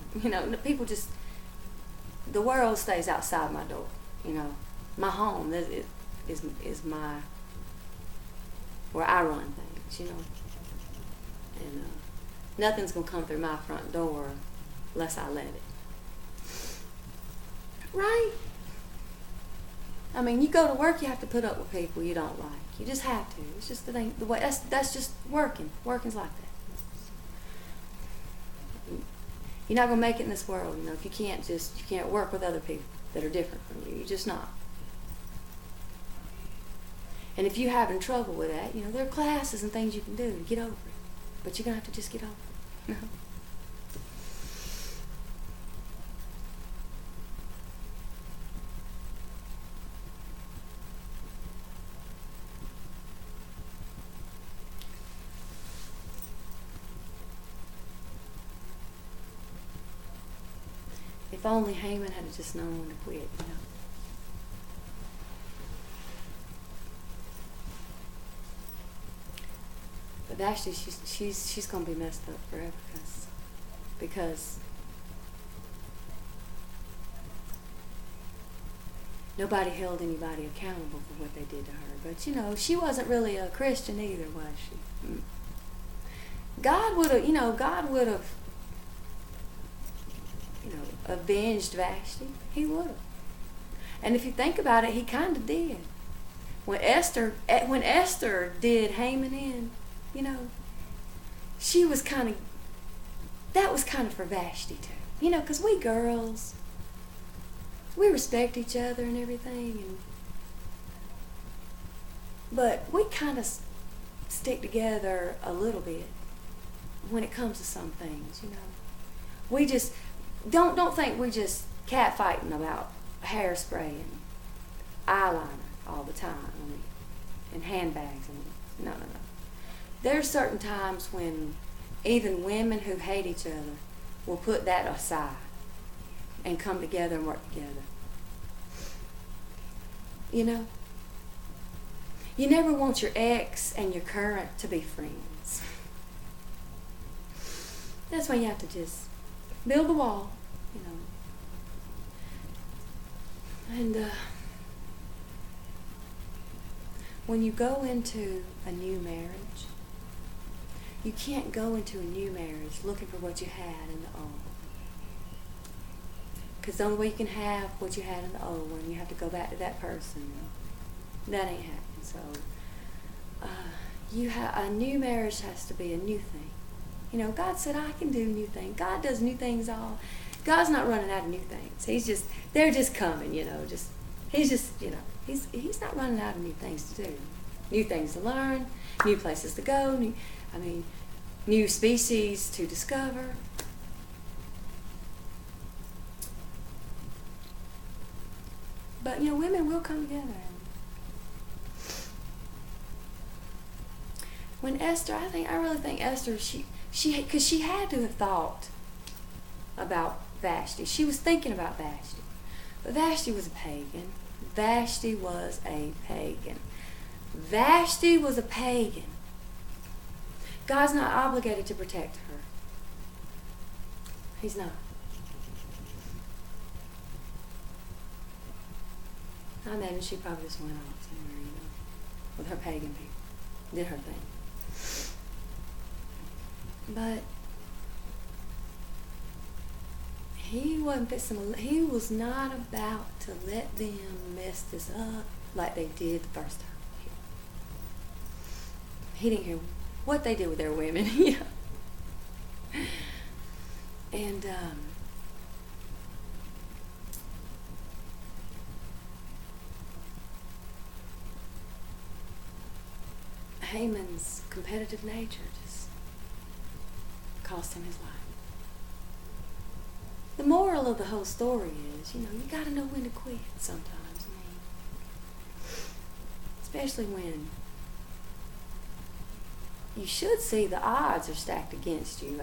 People just, the world stays outside my door. My home is my, where I run things. And nothing's going to come through my front door unless I let it. Right? I mean, you go to work, you have to put up with people you don't like. You just have to. It's just the thing. The way that's just working. Working's like that. You're not gonna make it in this world, if you can't work with other people that are different from you. You're just not. And if you're having trouble with that, there are classes and things you can do to get over it. But you're gonna have to just get over it. If only Haman had just known when to quit, But actually, she's gonna be messed up forever because nobody held anybody accountable for what they did to her. But she wasn't really a Christian either, was she? God would have. Avenged Vashti. He would have. And if you think about it, he kind of did. When Esther did Haman in, she was that was kind of for Vashti too. Because we girls, we respect each other and everything, but we kind of stick together a little bit when it comes to some things, We just don't think we're just catfighting about hairspray and eyeliner all the time, and handbags. No. There's certain times when even women who hate each other will put that aside and come together and work together. You never want your ex and your current to be friends. That's why you have to just build a wall, And when you go into a new marriage, you can't go into a new marriage looking for what you had in the old. Because the only way you can have what you had in the old one, you have to go back to that person. That ain't happening. So, a new marriage has to be a new thing. God said, I can do new things. God does new things all. God's not running out of new things. They're just coming, He's not running out of new things to do. New things to learn, new places to go, new species to discover. But, women will come together. When Esther, I really think Esther, because she had to have thought about Vashti. She was thinking about Vashti. But Vashti was a pagan. Vashti was a pagan. Vashti was a pagan. God's not obligated to protect her. He's not. I imagine she probably just went off somewhere, with her pagan people. Did her thing. But he was not about to let them mess this up like they did the first time. He didn't care what they did with their women, And Haman's competitive nature just cost him his life. The moral of the whole story is, you got to know when to quit sometimes. Especially when you should see the odds are stacked against you.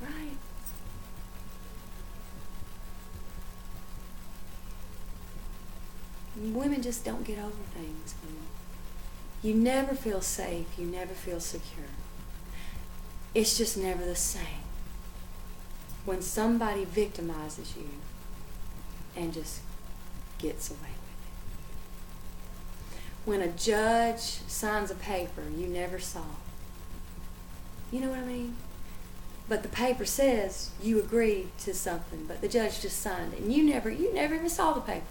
Right? Women just don't get over things. You never feel safe. You never feel secure. It's just never the same. When somebody victimizes you and just gets away with it. When a judge signs a paper you never saw. You know what I mean? but the paper says you agreed to something, but the judge just signed it, and you never even saw the paper.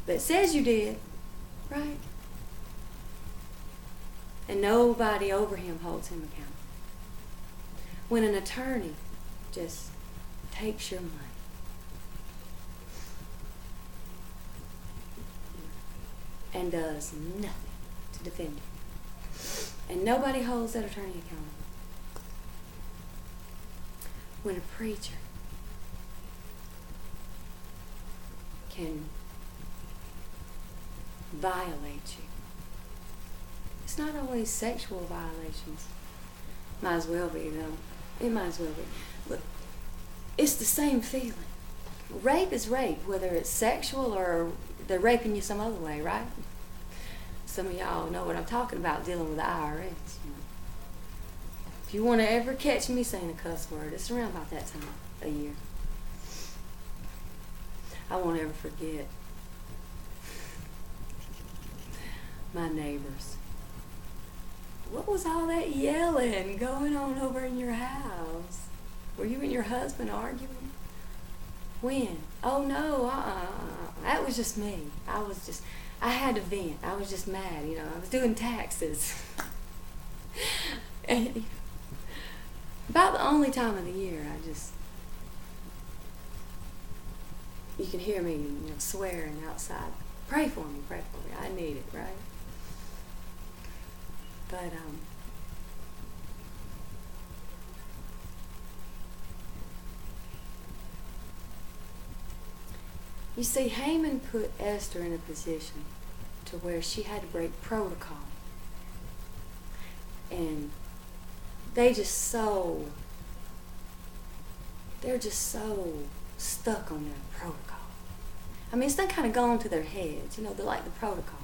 But it says you did, right? And nobody over him holds him accountable. When an attorney just takes your money, and does nothing to defend you, and nobody holds that attorney accountable. When a preacher can violate you, it's not always sexual violations. Might as well be, though. It might as well be. Look, it's the same feeling. Rape is rape, whether it's sexual or they're raping you some other way, right? Some of y'all know what I'm talking about dealing with the IRS. If you want to ever catch me saying a cuss word, it's around about that time of year. I won't ever forget my neighbors. What was all that yelling going on over in your house? Were you and your husband arguing? When? Oh no, that was just me. I had to vent. I was just mad, I was doing taxes. And about the only time of the year you can hear me, swearing outside. Pray for me. I need it, right? But, you see, Haman put Esther in a position to where she had to break protocol. And they're just so stuck on their protocol. I mean, it's not kind of gone to their heads, they're like the protocol.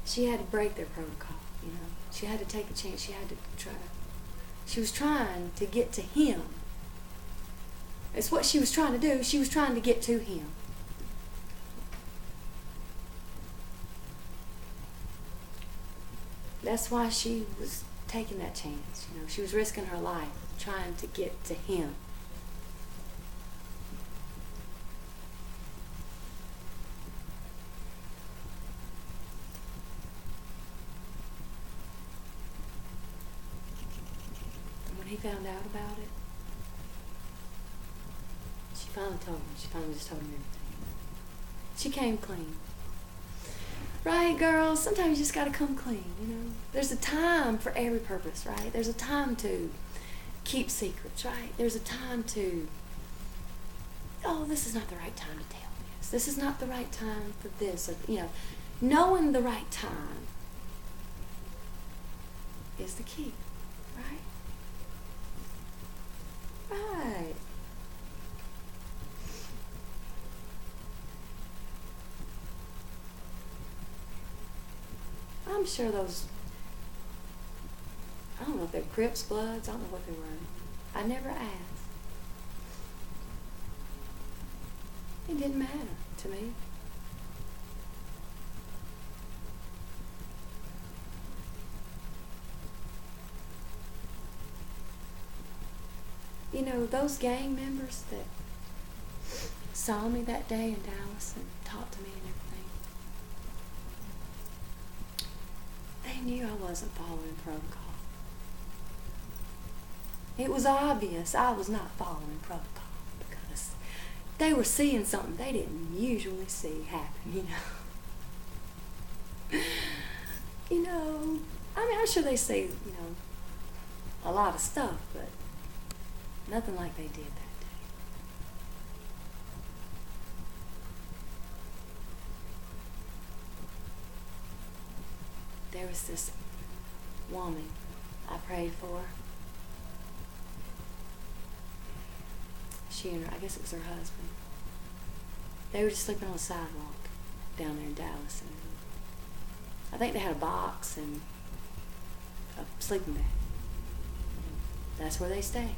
She had to break their protocol, She had to take a chance. She had to try. She was trying to get to him. It's what she was trying to do. She was trying to get to him. That's why she was taking that chance. She was risking her life trying to get to him. He found out about it. She finally told him. She finally just told him everything. She came clean. Right, girls? Sometimes you just gotta come clean, There's a time for every purpose, right? There's a time to keep secrets, right? There's a time to, this is not the right time to tell this. This is not the right time for this. Or, knowing the right time is the key, right? Right. I'm sure those, I don't know if they're Crips, Bloods, I don't know what they were. I never asked. It didn't matter to me. Those gang members that saw me that day in Dallas and talked to me and everything, they knew I wasn't following protocol. It was obvious I was not following protocol because they were seeing something they didn't usually see happen, I'm sure they see, a lot of stuff, but nothing like they did that day. There was this woman I prayed for. She and I guess it was her husband. They were just sleeping on the sidewalk down there in Dallas. And I think they had a box and a sleeping bag. That's where they stayed.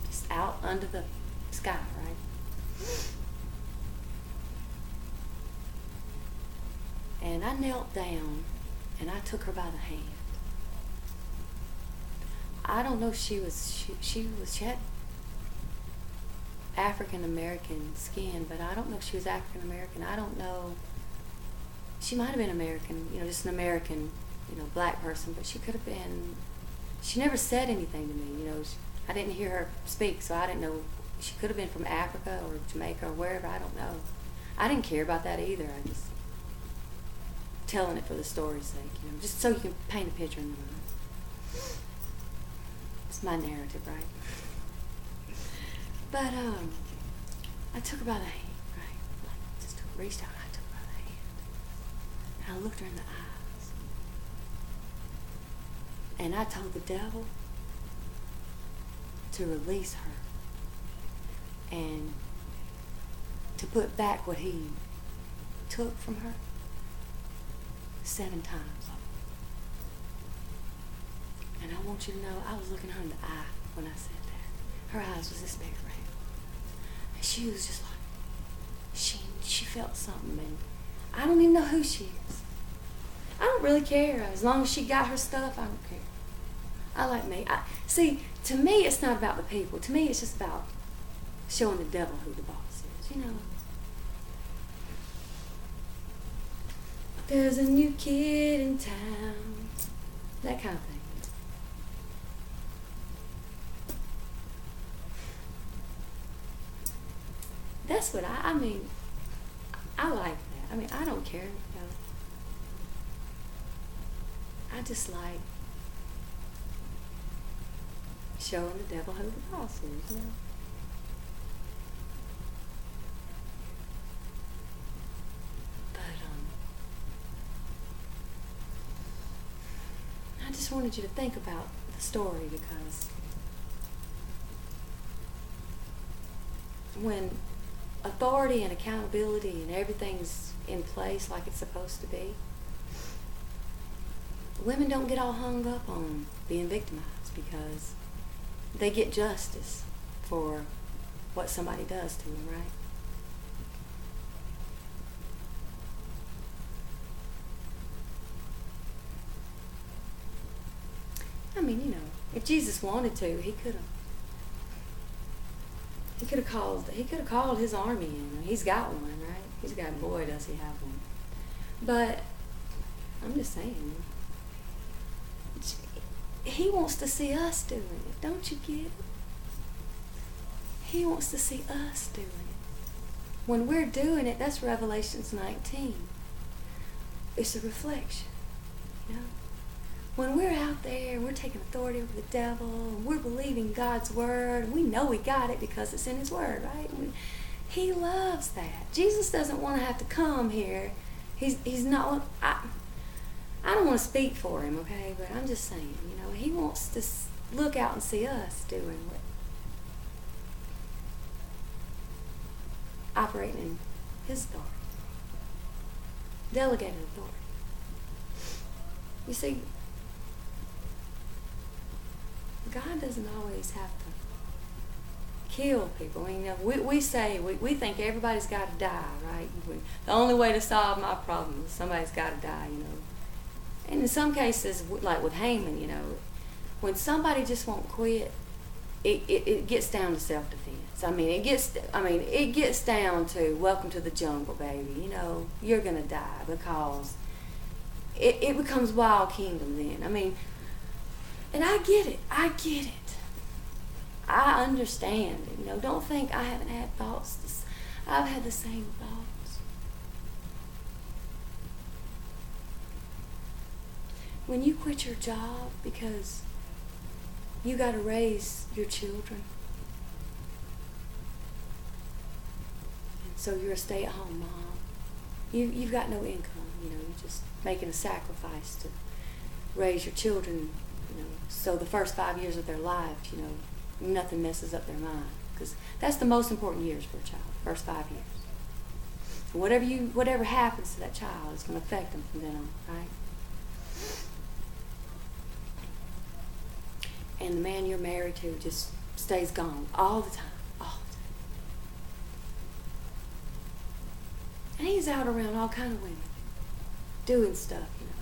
Just out under the sky, right? when I knelt down and I took her by the hand, I don't know if she had African American skin, but I don't know if she was African American. I don't know. She might have been American, just an American, black person, but she could have been. She never said anything to me, I didn't hear her speak, so I didn't know. She could have been from Africa or Jamaica or wherever, I don't know. I didn't care about that either. I just telling it for the story's sake, just so you can paint a picture in the mind. It's my narrative, right? But I took her by the hand, right? Just reached out and I took her by the hand. And I looked her in the eyes. And I told the devil to release her and to put back what he took from her 7 times. And I want you to know, I was looking her in the eye when I said that. Her eyes was this big around. And she was just like, she felt something, and I don't even know who she is. I don't really care. As long as she got her stuff, I don't care. I like me. See, to me, it's not about the people. To me, it's just about showing the devil who the boss is, There's a new kid in town. That kind of thing. That's what I mean, I like that. I don't care, I just like showing the devil who the boss is, But, I just wanted you to think about the story, because when authority and accountability and everything's in place like it's supposed to be, women don't get all hung up on being victimized, because they get justice for what somebody does to them, right? If Jesus wanted to, he could have. He could have called his army in. He's got one, right? He's got, boy, does he have one. But I'm just saying, he wants to see us doing it. Don't you get it? He wants to see us doing it. When we're doing it, that's Revelations 19. It's a reflection, When we're out there and we're taking authority over the devil and we're believing God's word, and we know we got it because it's in his word, right? He loves that. Jesus doesn't want to have to come here. He's not, I don't want to speak for him, okay? But I'm just saying, he wants to look out and see us doing what, operating in his authority. Delegated authority. You see, God doesn't always have to kill people. We say, we think everybody's got to die, right? The only way to solve my problem is somebody's got to die, And in some cases, like with Haman, when somebody just won't quit, it gets down to self-defense. It gets down to welcome to the jungle, baby. You're going to die, because it becomes wild kingdom then. And I get it. I understand it. Don't think I haven't had thoughts. I've had the same thoughts. When you quit your job because you got to raise your children, and so you're a stay-at-home mom, you've got no income. You're just making a sacrifice to raise your children. So the first 5 years of their life, nothing messes up their mind, because that's the most important years for a child, first 5 years. And whatever happens to that child is going to affect them from then on, right? And the man you're married to just stays gone all the time. And he's out around all kind of women. doing stuff, you know.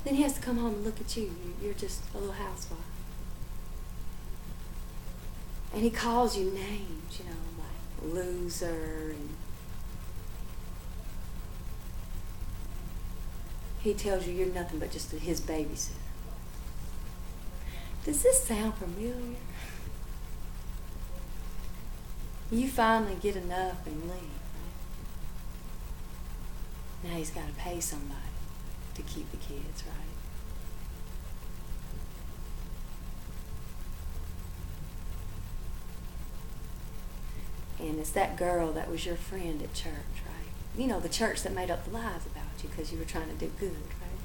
Then he has to come home and look at you. You're just a little housewife. And he calls you names, you know, like loser, and he tells you you're nothing but just his babysitter. Does this sound familiar? You finally get enough and leave, right? Now he's got to pay somebody to keep the kids, right? And it's that girl that was your friend at church, right? You know, the church that made up the lies about you because you were trying to do good, right?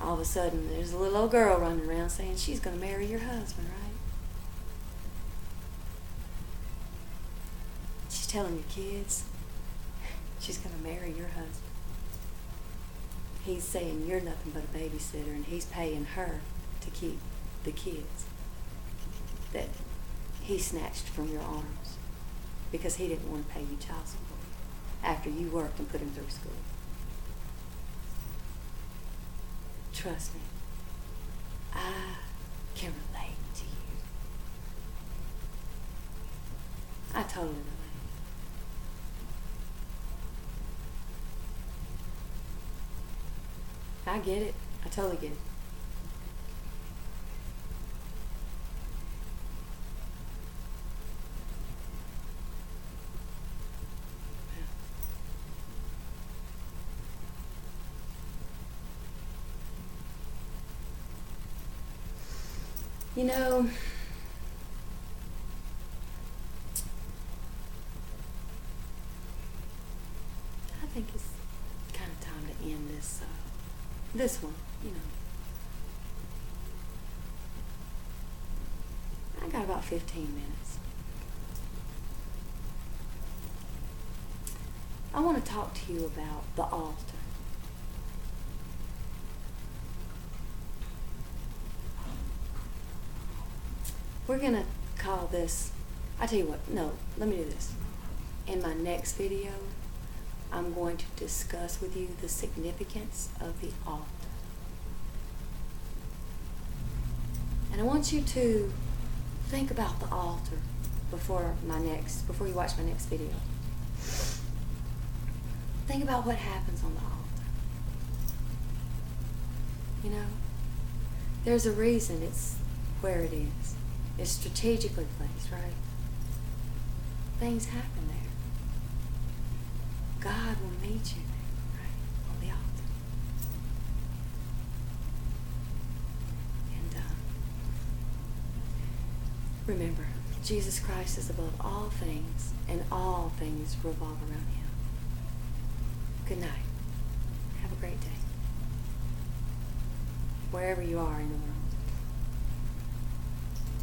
All of a sudden, there's a little old girl running around saying she's going to marry your husband, right? She's telling your kids she's going to marry your husband. He's saying you're nothing but a babysitter, and he's paying her to keep the kids that he snatched from your arms because he didn't want to pay you child support after you worked and put him through school. Trust me, I can relate to you. I totally relate. I get it. I totally get it. You know, I think it's kind of time to end this one, you know. I got about 15 minutes. I want to talk to you about the altar. We're going to call this, I tell you what, no, let me do this. In my next video, I'm going to discuss with you the significance of the altar. And I want you to think about the altar before you watch my next video. Think about what happens on the altar. You know, there's a reason it's where it is. It's strategically placed, right? Things happen there. God will meet you there, right? On the altar. And remember, Jesus Christ is above all things, and all things revolve around him. Good night. Have a great day. Wherever you are in the world.